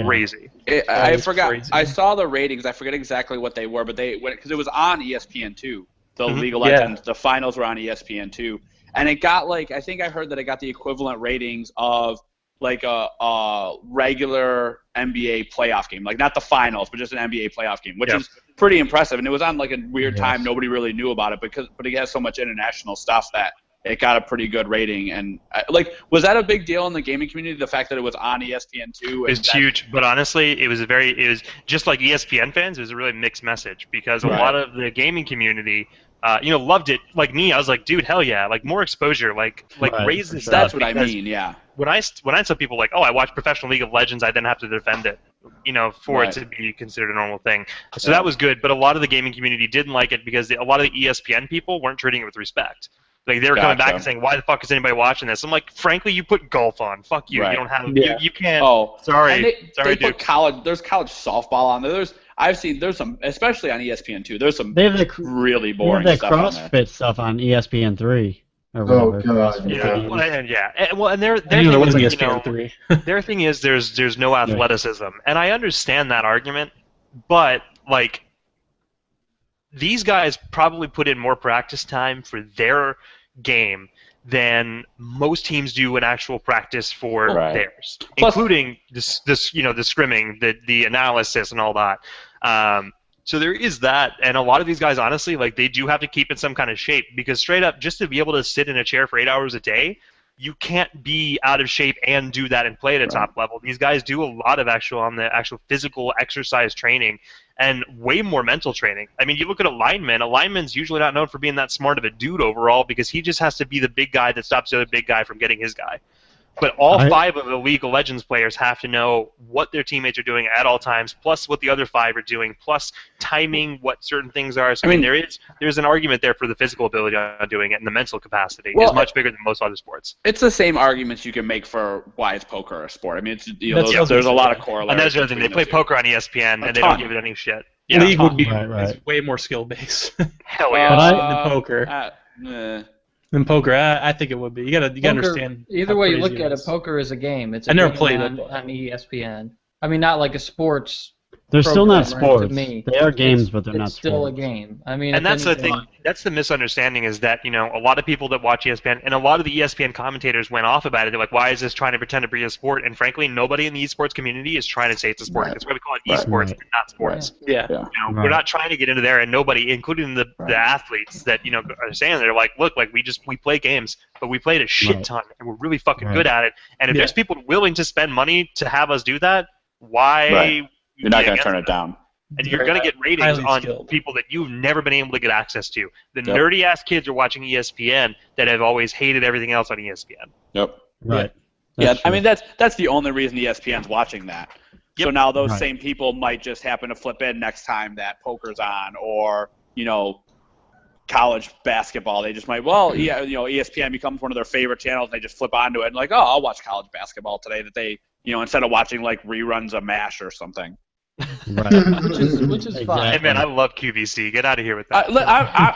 crazy. I forgot. Crazy. I saw the ratings. I forget exactly what they were, but because it was on ESPN2. The League of Legends, the finals were on ESPN2, and it got I think I heard that it got the equivalent ratings of like a regular NBA playoff game, like not the finals, but just an NBA playoff game, which is pretty impressive. And it was on like a weird time; nobody really knew about it but it has so much international stuff that it got a pretty good rating. And was that a big deal in the gaming community? The fact that it was on ESPN2? It's huge, but honestly, it was just like ESPN fans. It was a really mixed message because a lot of the gaming community. Loved it. Like me, I was like, dude, hell yeah! Like more exposure, raise this. That's what I mean. Yeah. When I tell people like, oh, I watch professional League of Legends, I then have to defend it, for it to be considered a normal thing. So that was good. But a lot of the gaming community didn't like it because a lot of the ESPN people weren't treating it with respect. Like they were coming back and saying, why the fuck is anybody watching this? I'm like, frankly, you put golf on. Fuck you. You don't have. You can't. Oh, sorry. They put college. There's college softball on there. There's some, especially on ESPN2. There's some really boring stuff. They have that CrossFit stuff on ESPN3. Or oh god. And their their thing is there's no athleticism, and I understand that argument, but these guys probably put in more practice time for their game than most teams do in actual practice for theirs, including the scrimming, the analysis, and all that. So there is that, and a lot of these guys, honestly, they do have to keep in some kind of shape because straight up, just to be able to sit in a chair for 8 hours a day, you can't be out of shape and do that and play at a top level. These guys do a lot of actual physical exercise training and way more mental training. I mean, you look at a lineman. A lineman's usually not known for being that smart of a dude overall because he just has to be the big guy that stops the other big guy from getting his guy. But all 5 of the League of Legends players have to know what their teammates are doing at all times, plus what the other 5 are doing, plus timing what certain things are. So, I mean, there's an argument there for the physical ability on doing it, and the mental capacity is much bigger than most other sports. It's the same arguments you can make for why is poker a sport. I mean, there's a lot of corollaries. And that's the other thing. They play poker on ESPN, and they don't give it any shit. Yeah, League would be way more skill-based. Hell yeah. Than poker. In poker, I think it would be. You gotta understand. Either way you look at it, poker is a game. It's a never game played on ESPN. I mean, not like a sports. They're still not sports. To me. They are games, but they're not sports. It's still a game. I mean, and that's the thing. That's the misunderstanding is that a lot of people that watch ESPN and a lot of the ESPN commentators went off about it. They're like, "Why is this trying to pretend to be a sport?" And frankly, nobody in the esports community is trying to say it's a sport. That's why we call it esports, but not sports. We're not trying to get into there, and nobody, including the athletes that are saying they're like, "Look, we play games, but we played a shit ton, and we're really fucking good at it. And if there's people willing to spend money to have us do that, why?" You're not going to turn it down. And you're going to get ratings on people that you've never been able to get access to. The nerdy-ass kids are watching ESPN that have always hated everything else on ESPN. Yep. Right. Yeah, I mean, that's the only reason ESPN's watching that. Yep. So now those same people might just happen to flip in next time that poker's on or, college basketball. They just might, ESPN becomes one of their favorite channels and they just flip onto it and like, oh, I'll watch college basketball today that they, instead of watching like reruns of MASH or something. Right. which is fine. Hey man, I love QVC. Get out of here with that.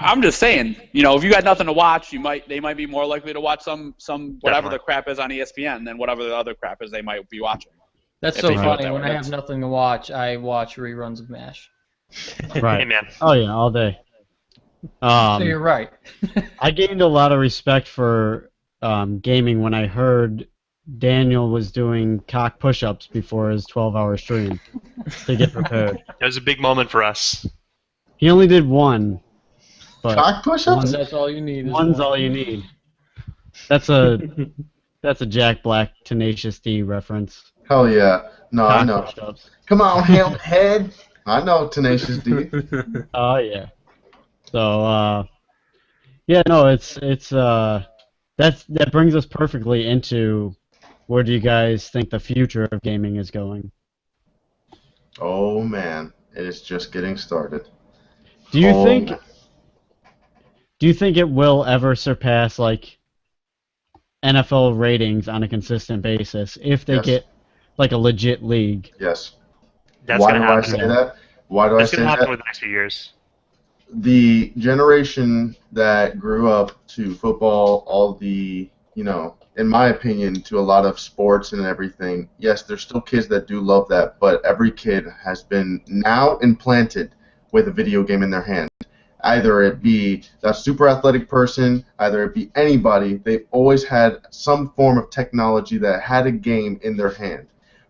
I'm just saying, if you got nothing to watch, they might be more likely to watch some whatever the crap is on ESPN than whatever the other crap is they might be watching. That's so funny. When I have nothing to watch, I watch reruns of MASH. Right. Hey man. Oh yeah, all day. So you're right. I gained a lot of respect for gaming when I heard Daniel was doing cock push-ups before his 12-hour stream to get prepared. That was a big moment for us. He only did one. But cock push-ups? That's all you need. One's all you need. That's a Jack Black Tenacious D reference. Hell yeah. No, cock I know. Push-ups. Come on, head. I know Tenacious D. Oh yeah. So that brings us perfectly into where do you guys think the future of gaming is going? Oh man, it is just getting started. Do you think it will ever surpass like NFL ratings on a consistent basis if they get like a legit league? Yes. That's Why gonna do happen. I say that? Why do I It's say going to happen that? within the next few years. The generation that grew up to football, all the, in my opinion, to a lot of sports and everything, yes, there's still kids that do love that, but every kid has been now implanted with a video game in their hand. Either it be a super athletic person, either it be anybody, they've always had some form of technology that had a game in their hand.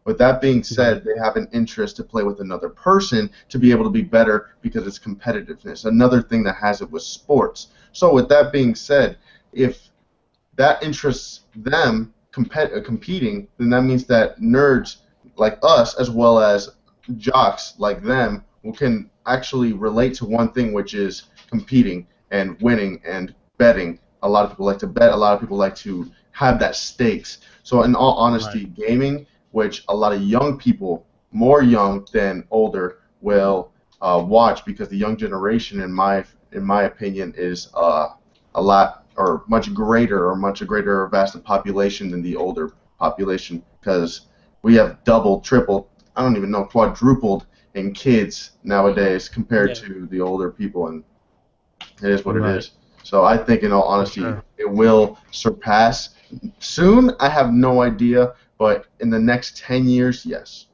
With that being said, they have an interest to play with another person to be able to be better because it's competitiveness. Another thing that has it was sports. So with that being said, if that interests them competing, then that means that nerds like us, as well as jocks like them, can actually relate to one thing, which is competing and winning and betting. A lot of people like to bet. A lot of people like to have that stakes. So in all honesty, gaming, which a lot of young people, more young than older, will watch, because the young generation, in my opinion, is a lot or much greater vast population than the older population, because we have doubled, tripled, I don't even know, quadrupled in kids nowadays compared to the older people, and it is what it is. So I think, in all honesty, it will surpass soon. I have no idea, but in the next 10 years, yes.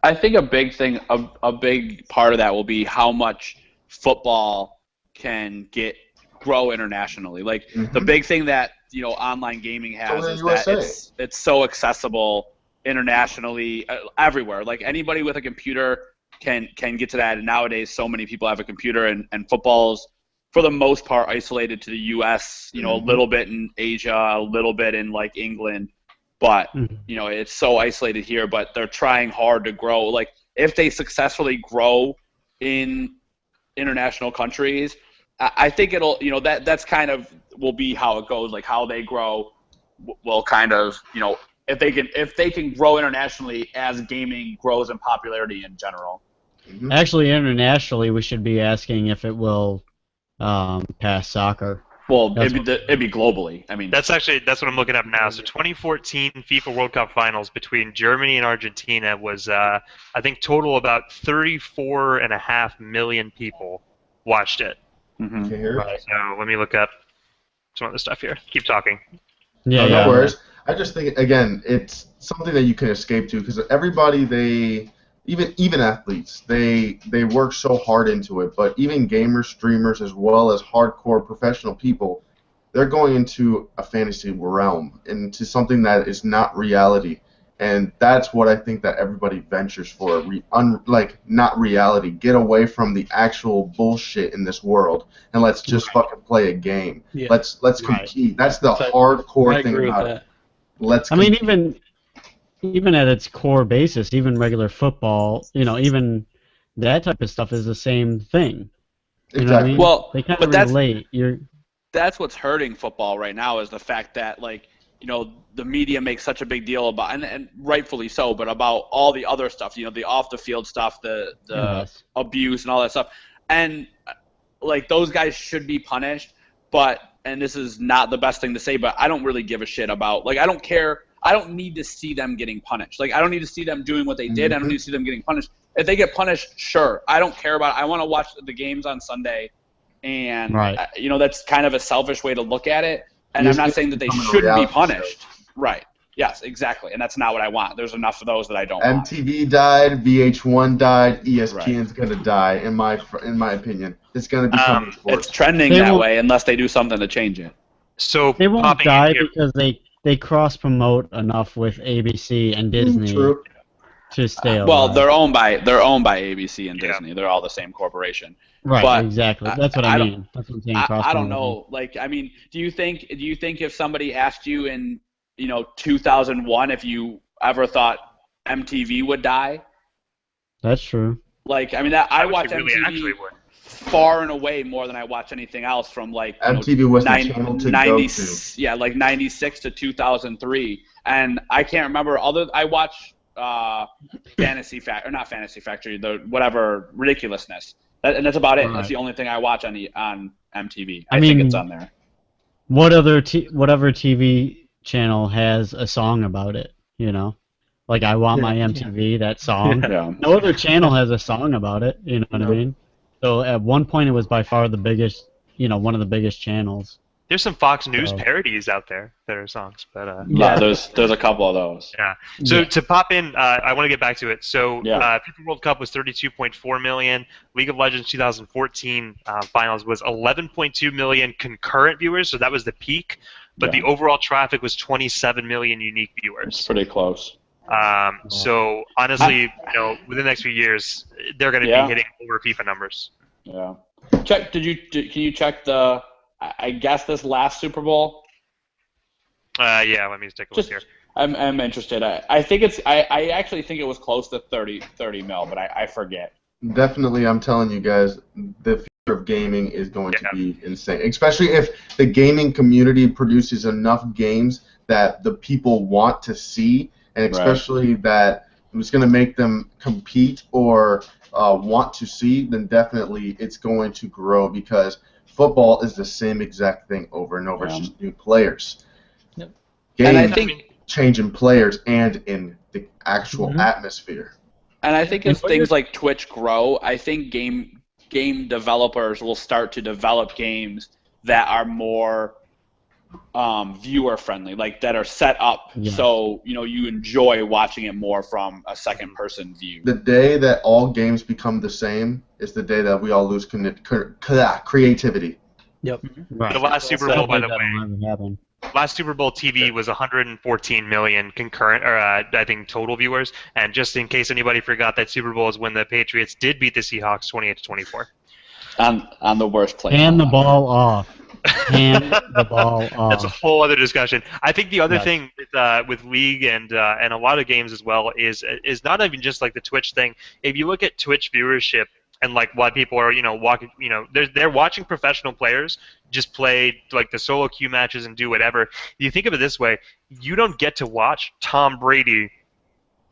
I think a big thing, a big part of that will be how much football can grow internationally. Like the big thing that online gaming has is that it's so accessible internationally, everywhere. Like anybody with a computer can get to that, and nowadays so many people have a computer, and football's for the most part isolated to the U.S. A little bit in Asia, a little bit in like England, but it's so isolated here. But they're trying hard to grow. Like if they successfully grow in international countries, I think it'll that's kind of will be how it goes. Like how they grow will kind of if they can grow internationally as gaming grows in popularity in general. Actually, internationally, we should be asking if it will pass soccer. Well, it'd be globally. I mean, that's what I'm looking up now. So 2014 FIFA World Cup Finals between Germany and Argentina was, I think, total about 34.5 million people watched it. Right. So let me look up some other stuff here. Keep talking. Yeah, no worries. I just think, again, it's something that you can escape to, because everybody, even athletes, they work so hard into it, but even gamers, streamers, as well as hardcore professional people, they're going into a fantasy realm, into something that is not reality. And that's what I think that everybody ventures for, not reality. Get away from the actual bullshit in this world, and let's just fucking play a game. Yeah. Let's compete. That's the hardcore thing about it. Let's compete. I mean, even at its core basis, even regular football, even that type of stuff is the same thing. You know what I mean? Well, they kind of relate. That's what's hurting football right now, is the fact that the media makes such a big deal about, and rightfully so, but about all the other stuff, the off the field stuff, the abuse and all that stuff, and those guys should be punished. But, and this is not the best thing to say, but I don't really give a shit about, I don't care. I don't need to see them getting punished. I don't need to see them doing what they did. I don't need to see them getting punished. If they get punished, sure. I don't care about it. I want to watch the games on Sunday, and that's kind of a selfish way to look at it. And I'm not saying that they shouldn't be punished. Right. Yes, exactly. And that's not what I want. There's enough of those that I don't want. MTV died, VH1 died, ESPN's gonna die. In my opinion, it's gonna become it's trending that way unless they do something to change it. So they won't die because they cross promote enough with ABC and Disney to stay alive. Well, they're owned by ABC and Disney. They're all the same corporation. Right. But exactly. That's what I mean. That's what I'm saying. I don't know. Do you think if somebody asked you in 2001 if you ever thought MTV would die? That's true. I watch MTV far and away more than I watch anything else from MTV was the channel to 90, go to. Yeah, 96 to 2003, and I can't remember I watch not Fantasy Factory, the whatever ridiculousness, and that's about it. Right. That's the only thing I watch on MTV. I think it's on there. Whatever TV channel has a song about it, Like I Want My MTV, that song. Yeah. No other channel has a song about it. You know what I mean? So at one point, it was by far the biggest. One of the biggest channels. There's some Fox News parodies out there that are songs, but yeah, there's a couple of those. Yeah. So to pop in, I want to get back to it. So FIFA World Cup was 32.4 million. League of Legends 2014 finals was 11.2 million concurrent viewers. So that was the peak, but the overall traffic was 27 million unique viewers. It's pretty close. So honestly, within the next few years, they're going to be hitting over FIFA numbers. Yeah. Can you check the? I guess this last Super Bowl. Yeah. Let me just take a look here. I'm interested. I think it's. I actually think it was close to 30 mil, but I forget. Definitely, I'm telling you guys, the future of gaming is going to be insane. Especially if the gaming community produces enough games that the people want to see, and especially that it's going to make them compete or want to see, then definitely it's going to grow because football is the same exact thing over and over. It's just new players. Yep. Games, and I think changing players and in the actual atmosphere. And I think as things like Twitch grow, I think game developers will start to develop games that are more viewer friendly, like that are set up so you enjoy watching it more from a second person view. The day that all games become the same is the day that we all lose creativity. Yep. Right. The last Super Bowl, by the way, last Super Bowl TV was 114 million concurrent, or I think total viewers. And just in case anybody forgot, that Super Bowl is when the Patriots did beat the Seahawks 28-24. On the worst play. Hand the ball off. Hand the ball off. That's a whole other discussion. I think the other thing with League and a lot of games as well is not even just like the Twitch thing. If you look at Twitch viewership and like why people are walking, they're watching professional players just play like the solo queue matches and do whatever. You think of it this way: you don't get to watch Tom Brady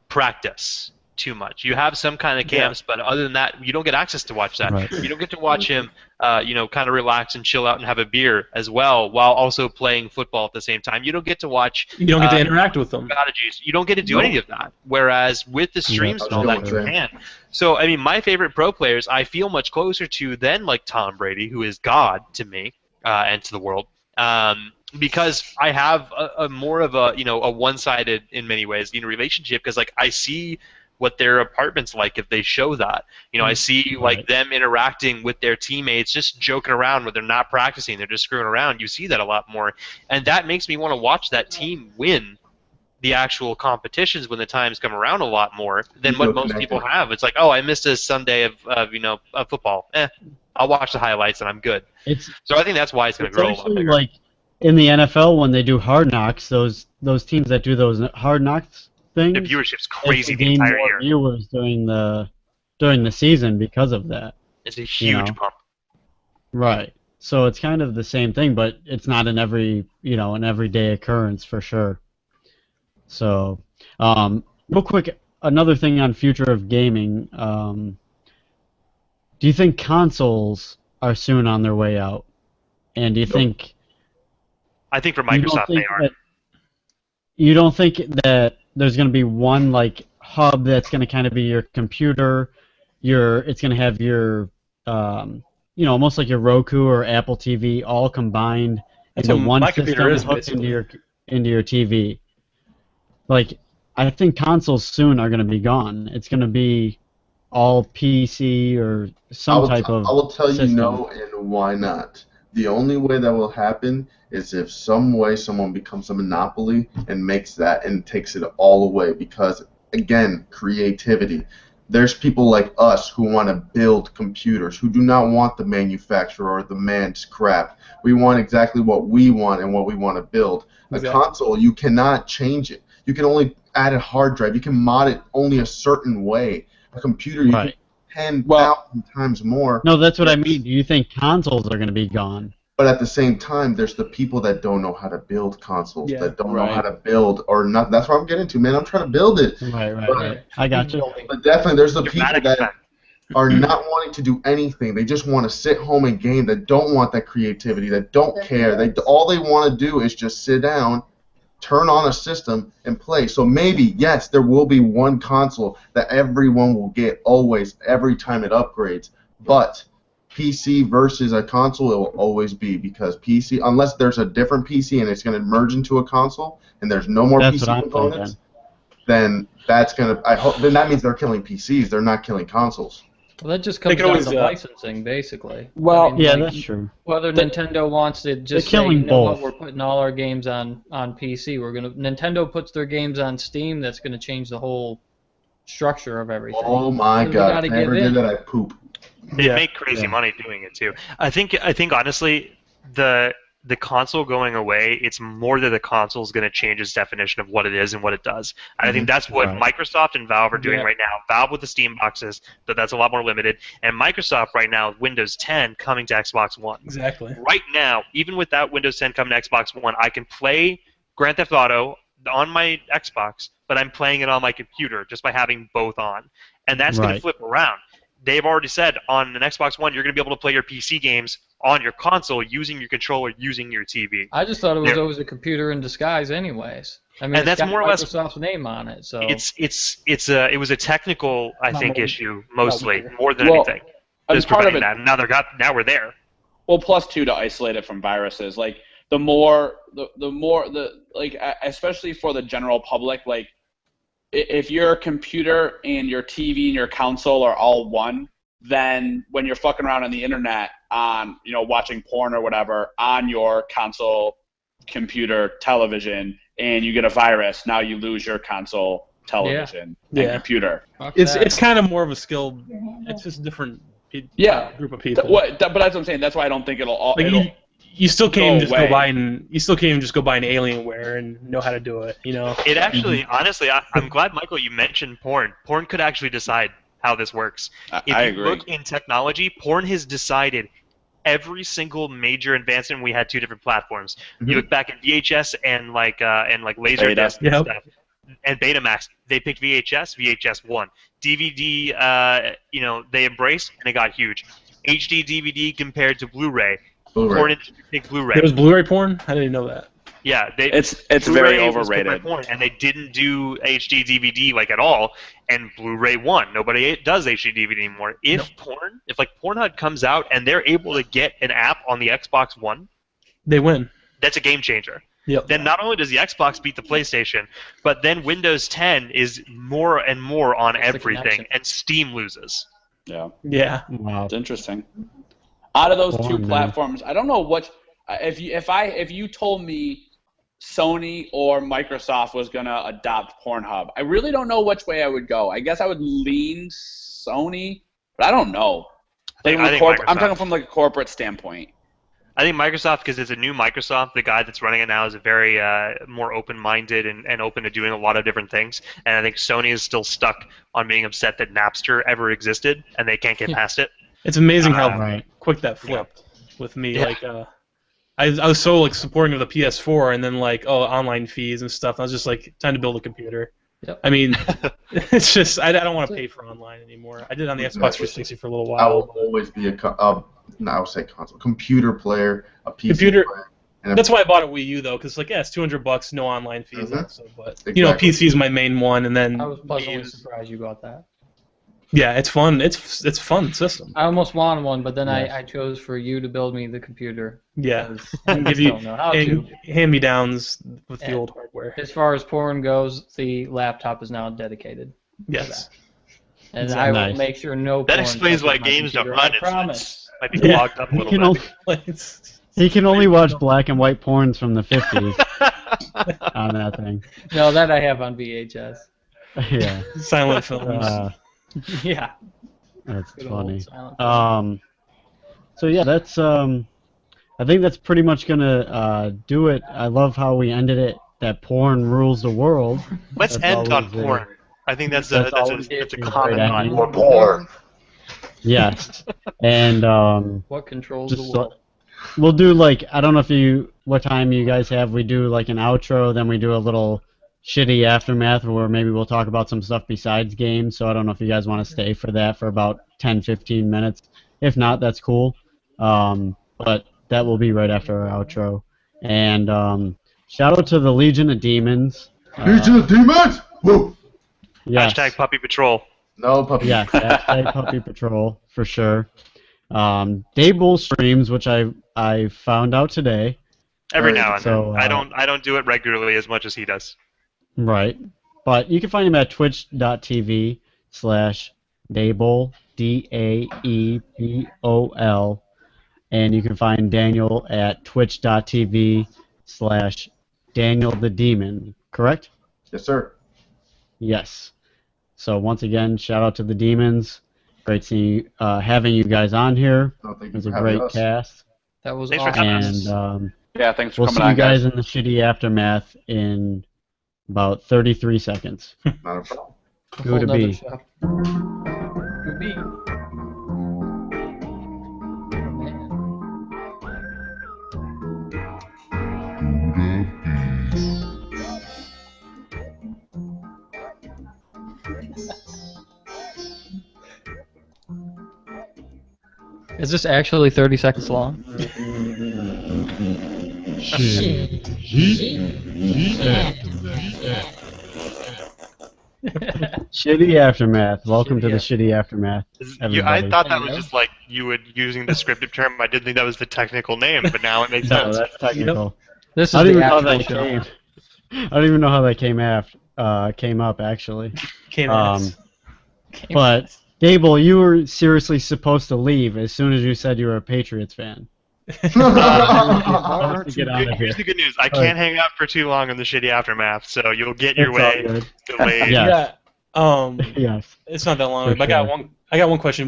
practice too much. You have some kind of camps, but other than that, you don't get access to watch that. Right. You don't get to watch him, kind of relax and chill out and have a beer as well, while also playing football at the same time. You don't get to watch. You don't get to interact with them. Strategies. You don't get to do any of that. Whereas with the streams and all that, you can. So I mean, my favorite pro players, I feel much closer to than like Tom Brady, who is God to me and to the world. Because I have a more of a a one-sided in many ways relationship, because like I see what their apartment's like if they show that. I see like them interacting with their teammates, just joking around when they're not practicing, they're just screwing around. You see that a lot more, and that makes me want to watch that team win the actual competitions when the times come around a lot more than what most people have. It's like, oh, I missed a Sunday of football. I'll watch the highlights and I'm good. So I think that's why it's going to grow a lot bigger. Like in the NFL when they do Hard Knocks, those teams that do those Hard Knocks things, the viewership's crazy the entire year. Viewers during the season because of that. It's a huge pump. Right. So it's kind of the same thing, but it's not an everyday occurrence for sure. So, real quick, another thing on future of gaming. Do you think consoles are soon on their way out? And do you think? I think for Microsoft they are. You don't think that there's going to be one like hub that's going to kind of be your computer, it's going to have your almost like your Roku or Apple TV all combined into one system hooked into your TV. Like I think consoles soon are going to be gone. It's going to be all PC or some type of I will tell system. You no, and why not? The only way that will happen is if some way someone becomes a monopoly and makes that and takes it all away, because, again, creativity. There's people like us who want to build computers, who do not want the manufacturer or the man's crap. We want exactly what we want and what we want to build. Exactly. A console, you cannot change it. You can only add a hard drive. You can mod it only a certain way. A computer, you can 10,000 times more. No, that's what I mean. Do you think consoles are going to be gone? But at the same time, there's the people that don't know how to build consoles, that don't know how to build or not. That's what I'm getting to, man. I'm trying to build it. Right. I got you. But definitely, there's the people that are not wanting to do anything. They just want to sit home and game. That don't want that creativity. That don't care. All they want to do is just sit down turn on a system and play. So maybe, yes, there will be one console that everyone will get always, every time it upgrades. But PC versus a console, it will always be, because PC, unless there's a different PC and it's going to merge into a console and there's no more PC components, then that's going to, I hope, then that means they're killing PCs. They're not killing consoles. Well, that just comes down to licensing, basically. Well, that's true. Whether Nintendo wants to just say, you know what, we're putting all our games on PC. Nintendo puts their games on Steam. That's going to change the whole structure of everything. Oh my God! If I ever did that, I'd poop. They make crazy money doing it too. I think honestly, the console going away, it's more that the console is going to change its definition of what it is and what it does. And I think that's what Microsoft and Valve are doing right now. Valve with the Steam boxes, but that's a lot more limited. And Microsoft right now with Windows 10 coming to Xbox One. Exactly. Right now, even without Windows 10 coming to Xbox One, I can play Grand Theft Auto on my Xbox, but I'm playing it on my computer just by having both on. And that's going to flip around. They've already said on an Xbox One, you're going to be able to play your PC games on your console using your controller, using your TV. I just thought it was always a computer in disguise, anyways. I mean, and that's more or less Microsoft's name on it. So it was a technical, I think, issue mostly, more than anything. Just part of it. That. Now we're there. Well, plus two to isolate it from viruses. Like the more especially for the general public, like. If your computer and your TV and your console are all one, then when you're fucking around on the internet on, watching porn or whatever on your console, computer, television, and you get a virus, now you lose your console, television, and computer. It's kind of more of a skill. It's just a different group of people. But that's what I'm saying. That's why I don't think it'll all. You still can't just go buy an Alienware and know how to do it, It actually, honestly, I'm glad, Michael, you mentioned porn. Porn could actually decide how this works. If you look in technology, porn has decided every single major advancement. We had two different platforms. You look back at VHS and Laserdisc and stuff, and Betamax. They picked VHS won. DVD, they embraced and it got huge. HD DVD compared to Blu-ray. Porn industry Blu-ray. There was Blu-ray porn? I didn't know that. Yeah, it's very overrated. Porn, and they didn't do HD DVD at all, and Blu-ray won. Nobody does HD DVD anymore. If Pornhub comes out and they're able to get an app on the Xbox One, they win. That's a game changer. Yep. Then not only does the Xbox beat the PlayStation, but then Windows 10 is more and more on everything, and Steam loses. Yeah. Wow. It's interesting. Out of those two platforms, I don't know which. If you told me Sony or Microsoft was gonna adopt Pornhub, I really don't know which way I would go. I guess I would lean Sony, but I don't know. I'm talking from a corporate standpoint. I think Microsoft, because it's a new Microsoft, the guy that's running it now is a very more open-minded and open to doing a lot of different things. And I think Sony is still stuck on being upset that Napster ever existed, and they can't get past it. It's amazing how quick that flipped with me. Yeah. I was so supporting of the PS4, and then online fees and stuff. I was just time to build a computer. Yep. I mean, it's just I don't want to pay for online anymore. I did it on the Xbox 360 for a little while. I will always be computer player, a PC player. That's why I bought a Wii U though, because it's $200, no online fees also. But PC is my main one, and then I was pleasantly surprised you got that. Yeah, it's fun. It's fun system. I almost wanted one, but then I chose for you to build me the computer. Yeah, and give you hand-me-downs with the old hardware. As far as porn goes, the laptop is now dedicated. Yes. And I will make sure no. That explains why games don't run. I promise. Might be clogged up a little bit. He can only watch black and white porns from the 50s on that thing. No, that I have on VHS. Yeah. Silent films. Yeah. That's funny. So yeah, that's I think that's pretty much gonna do it. I love how we ended it. That porn rules the world. Let's end on porn. I think that's a common line. More porn. Yes. And what controls the world? We'll do I don't know what time you guys have. We do an outro, then we do a little shitty aftermath where maybe we'll talk about some stuff besides games. So I don't know if you guys want to stay for that for about 10-15 minutes. If not, that's cool. But that will be right after our outro. And shout out to the Legion of Demons. Legion of Demons. Woo. Yes. Hashtag Puppy Patrol. No puppy. Yeah, hashtag Puppy Patrol for sure. Daebol streams, which I found out today. Every now and So, then. I don't do it regularly as much as he does. Right. But you can find him at twitch.tv/Daebol, Daebol, and you can find Daniel at twitch.tv/Daniel the Demon, correct? Yes, sir. Yes. So once again, shout out to the Demons. Great seeing having you guys on here. No, thank It you was for a having great us. cast. That was Thanks for awesome. having us. And Yeah, thanks for we'll coming see on, you guys guys. in the shitty aftermath in about 33 seconds. Not a problem. Who to be? Who be? Is this actually 30 seconds long? Shitty aftermath. Welcome to the shitty aftermath. I thought that was just like you would using the descriptive term. I didn't think that was the technical name, but now it makes No, sense. that's technical. This I is don't the even know how actual that show. came. I don't even know how that came up actually. But Daebol, you were seriously supposed to leave as soon as you said you were a Patriots fan. Here's the good news. I can't hang out for too long in the shitty aftermath, so you'll get your way delayed. Yes. Yes. It's not that long, but I got one question.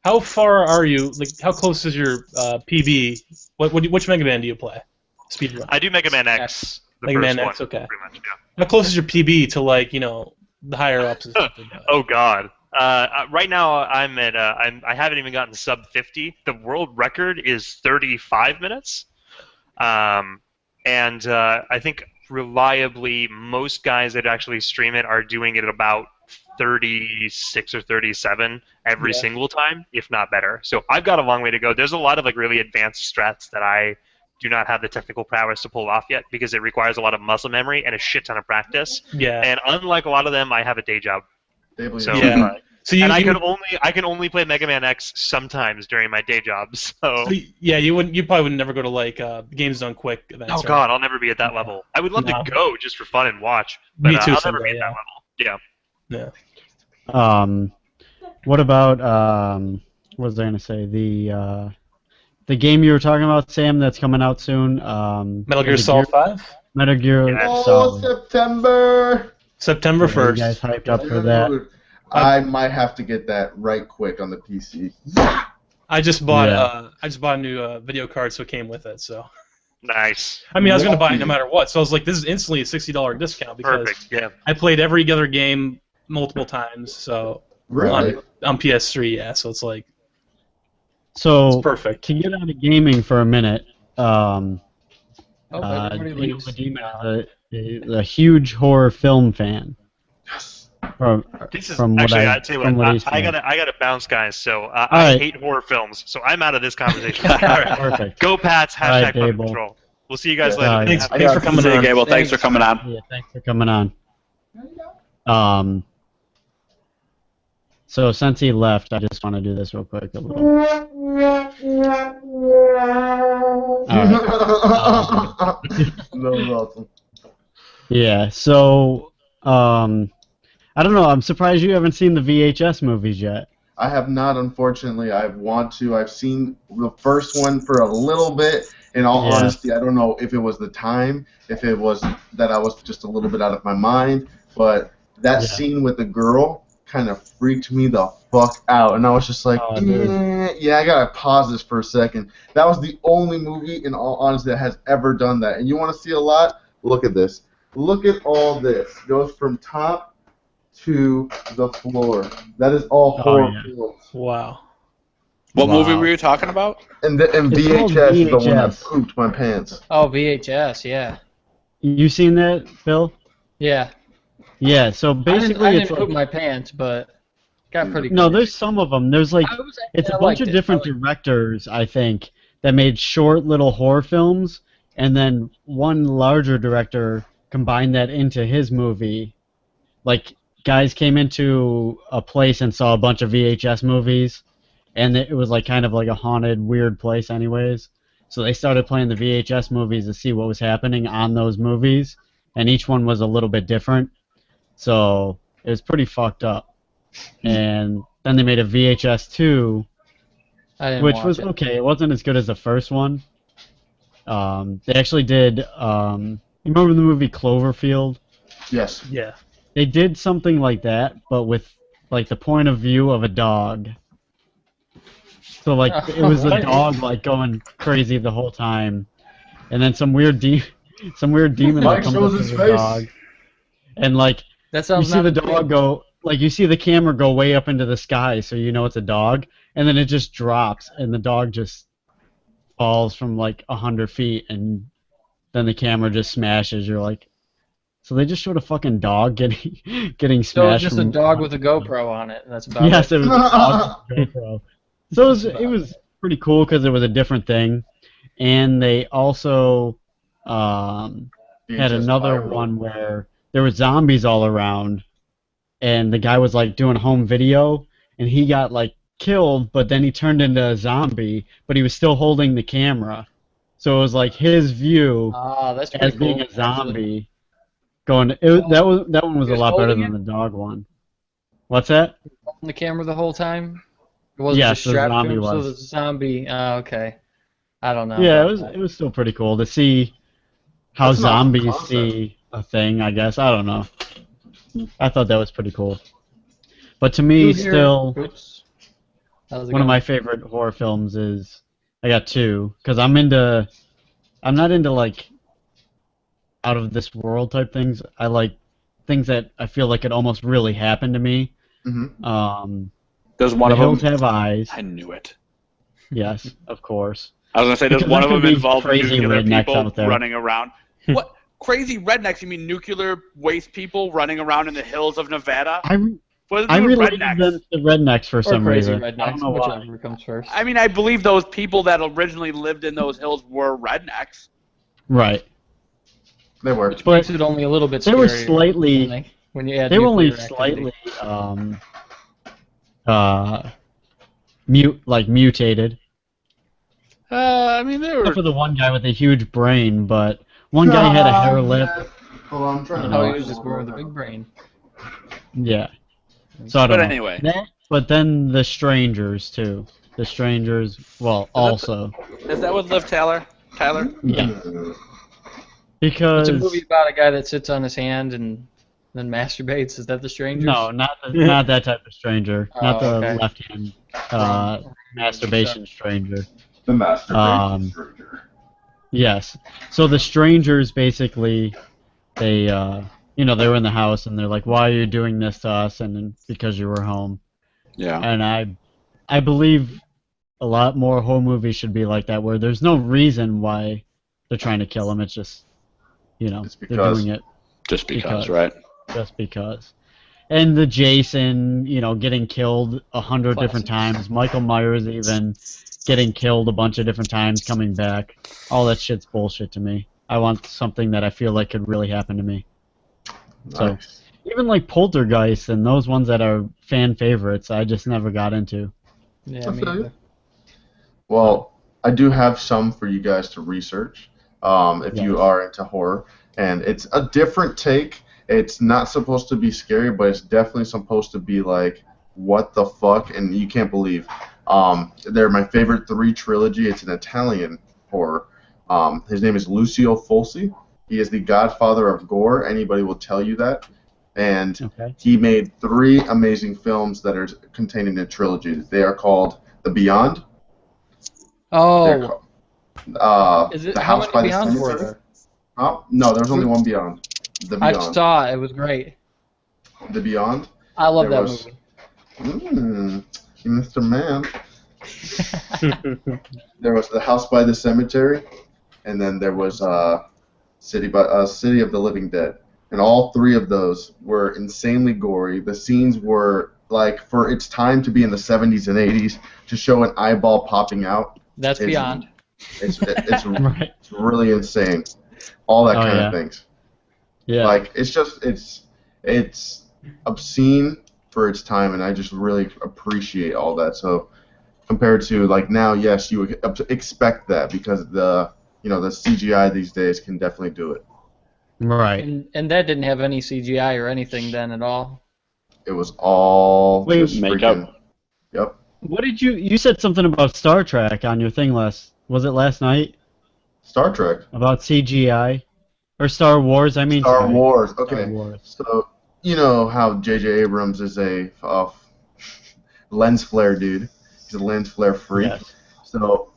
How far are you? Like, how close is your PB? Which Mega Man do you play? Speedrun. I do Mega Man X. The Mega first Man one, X. Okay. Pretty much, yeah. How close is your PB to the higher ups and stuff? Oh God. Right now I'm at I haven't even gotten sub 50. The world record is 35 minutes. And I think reliably most guys that actually stream it are doing it at about 36 or 37 every single time, if not better. So I've got a long way to go. There's a lot of really advanced strats that I do not have the technical prowess to pull off yet because it requires a lot of muscle memory and a shit ton of practice. Yeah. And unlike a lot of them, I have a day job. So, I can only play Mega Man X sometimes during my day job. So you probably would never go to Games Done Quick events. Oh God, I'll never be at that level. I would love to go just for fun and watch, but Me too, I'll never be at that level. Yeah. What about what was I gonna say? The game you were talking about, Sam, that's coming out soon. Metal Gear Solid 5. Metal Gear Solid. September 1st. You guys hyped up for that? I might have to get that right quick on the PC. I just bought a new video card, so it came with it. So nice. I mean, I was gonna buy it no matter what. So I was like, this is instantly a $60 discount because I played every other game multiple times. So on PS3, yeah. So it's like. So it's perfect. To get out of gaming for a minute, everybody leaves. A huge horror film fan. I gotta bounce, guys. So I hate horror films, so I'm out of this conversation. All right, perfect. Go Pats. Hashtag Puppy Patrol. We'll see you guys later. Thanks for coming on, Gable. Thanks for coming on. Yeah, thanks for coming on. So since he left, I just want to do this real quick a little. Awesome. Yeah. So I don't know. I'm surprised you haven't seen the VHS movies yet. I have not, unfortunately. I want to. I've seen the first one for a little bit. In all honesty, I don't know if it was the time, if it was that I was just a little bit out of my mind, but that scene with the girl kind of freaked me the fuck out, and I was just like, I gotta pause this for a second. That was the only movie, in all honesty, that has ever done that. And you want to see a lot? Look at this. Look at all this. It goes from top to the floor. That is all horror films. Wow. What movie were you talking about? And VHS is the one that pooped my pants. Oh, VHS, yeah. You seen that, Bill? Yeah. Yeah, so basically I didn't poop my pants, but got pretty. No, there's some of them. There's it's a bunch of different directors, I think, that made short little horror films, and then one larger director combined that into his movie. Like, guys came into a place and saw a bunch of VHS movies, and it was like kind of like a haunted, weird place anyways. So they started playing the VHS movies to see what was happening on those movies, and each one was a little bit different. So it was pretty fucked up. And then they made a VHS 2, which was okay. It wasn't as good as the first one. They actually did. You remember the movie Cloverfield? Yes. Yeah. They did something like that, but with like the point of view of a dog. So like it was a dog like going crazy the whole time, and then some weird demon that comes up to the dog, and like that sounds you see the dog go, like you see the camera go way up into the sky, so you know it's a dog, and then it just drops, and the dog just falls from like 100 feet, and then the camera just smashes. You're like, so they just showed a fucking dog getting smashed. So it was just a dog with a GoPro on it, and that's about it. Yes, it was a dog with a GoPro. So it was pretty cool because it was a different thing, and they also had another one where there were zombies all around, and the guy was like doing home video, and he got like killed, but then he turned into a zombie, but he was still holding the camera, so it was like his view that's as cool, being a zombie. That one was a lot better than the dog one. What's that? On the camera the whole time. It wasn't yes, the zombie was. So the zombie. Okay. I don't know. Yeah, it was still pretty cool to see how zombies see a thing. I guess I don't know. I thought that was pretty cool. But to me, still, one of my favorite horror films is I got two because I'm not into like out of this world type things. I like things that I feel like could almost really happen to me. Mm-hmm. Does one of them have eyes? I knew it. Yes, of course. I was gonna say, does one of them involve nuclear people out there running around? What crazy rednecks? You mean nuclear waste people running around in the hills of Nevada? I related them to rednecks for some reason. Rednecks, I don't know why. whichever comes first. I mean, I believe those people that originally lived in those hills were rednecks. Right. They were. Which makes it only a little bit scarier. They were slightly. When you add they were only activity. slightly mutated. I mean, they were. Except for the one guy with a huge brain, but one guy had a hair lip. Hold on, I'm trying to. He was just born with a big brain. Yeah. So I don't know. Anyway. But then the strangers too. The strangers. Well, also. Is that with Liv Tyler? Yeah. Because it's a movie about a guy that sits on his hand and then masturbates. Is that the Strangers? No, not that type of stranger. Not the left hand masturbation stranger. The masturbation stranger. Yes. So the strangers basically, they they were in the house and they're like, "Why are you doing this to us?" And because you were home. Yeah. And I believe a lot more horror movies should be like that, where there's no reason why they're trying to kill him. It's just, they're doing it just because, right? Just because. And the Jason, getting killed 100 different times. Michael Myers even getting killed a bunch of different times, coming back. All that shit's bullshit to me. I want something that I feel like could really happen to me. Nice. So, even like Poltergeist and those ones that are fan favorites, I just never got into. Yeah, me either. Well, I do have some for you guys to research if you are into horror. And it's a different take. It's not supposed to be scary, but it's definitely supposed to be like, what the fuck? And you can't believe. They're my favorite 3 trilogy. It's an Italian horror. His name is Lucio Fulci. He is the godfather of gore. Anybody will tell you that. And he made 3 amazing films that are contained in a trilogy. They are called The Beyond. Oh. Is it, The House by the Cemetery. No, there's only one Beyond. The Beyond. I saw it. It was great. The Beyond. I love that movie. Mr. Man. There was The House by the Cemetery, and then there was City of the Living Dead. And all 3 of those were insanely gory. The scenes were, like, for its time to be in the 70s and 80s, to show an eyeball popping out. That's Beyond. It's Right. it's really insane. All that kind of things. Yeah. Like it's obscene for its time, and I just really appreciate all that. So compared to like now, yes, you would expect that because the CGI these days can definitely do it. Right. And that didn't have any CGI or anything then at all. It was all just makeup. freaking. Yep. What did you said something about Star Trek on your thing was it last night? Star Trek. About CGI or Star Wars? I mean Star Wars. Okay. Star Wars. So you know how J.J. Abrams is a lens flare dude. He's a lens flare freak. Yes. So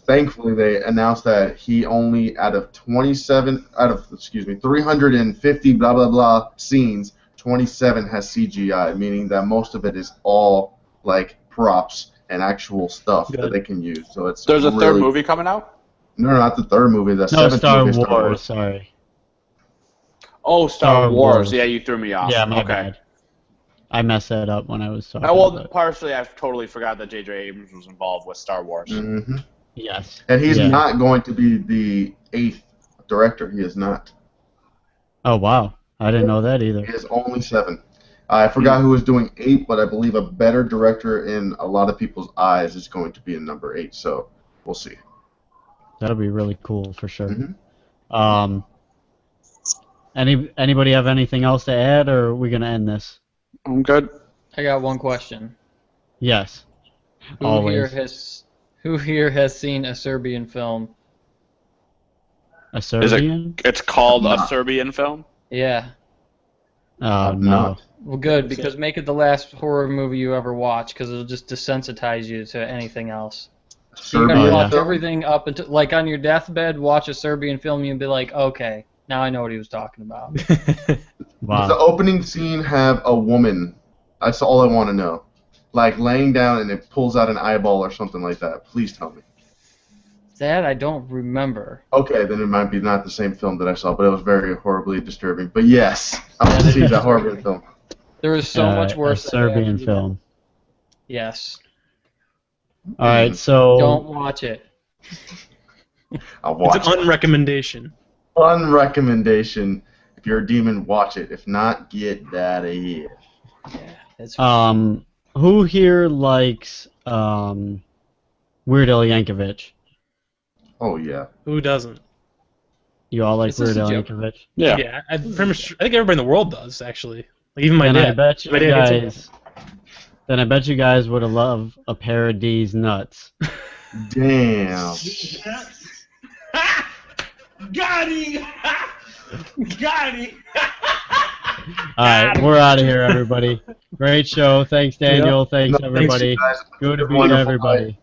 thankfully they announced that he only out of 350 blah blah blah scenes, 27 has CGI, meaning that most of it is all like props and actual stuff that they can use. So it's There's a third movie coming out? No, not the third movie. The No, seventh Star movie. Wars. Sorry. Oh, Star Wars. Yeah, you threw me off. Yeah, my bad. I messed that up when I was talking. Well, partially, I totally forgot that J.J. Abrams was involved with Star Wars. Mm-hmm. Yes. And he's not going to be the 8th director. He is not. Oh, wow. I didn't know that either. He is only 7. I forgot who was doing 8, but I believe a better director in a lot of people's eyes is going to be in number 8. So we'll see. That'll be really cool for sure. Mm-hmm. Anybody have anything else to add, or are we gonna end this? I'm good. I got one question. Yes. Who here has seen a Serbian film? A Serbian? It's called a Serbian film? Yeah. Oh, no. Well, good, because make it the last horror movie you ever watch, because it'll just desensitize you to anything else. You gotta watch everything up until, like, on your deathbed, watch a Serbian film, you'll be like, okay, now I know what he was talking about. Wow. Does the opening scene have a woman? That's all I want to know. Like laying down and it pulls out an eyeball or something like that. Please tell me. That I don't remember. Okay, then it might be not the same film that I saw, but it was very horribly disturbing. But yes, I want to see that horrible film. There was so much worse. A Serbian film. Yes. All right, so don't watch it. I'll watch it's an unrecommendation. Unrecommendation. If you're a demon, watch it. If not, get out of here. Yeah, it's who here likes Weird Al Yankovic? Oh yeah. Who doesn't? You all like Weird Al Yankovic? Yeah. Yeah, I think everybody in the world does actually. Like even my and dad. I bet you guys. Then I bet you guys would have loved a pair of D's nuts. Damn. Got him! Got him! Alright, we're out of here, everybody. Great show. Thanks, Daniel. Thanks, everybody. Thanks, Good to meet everybody.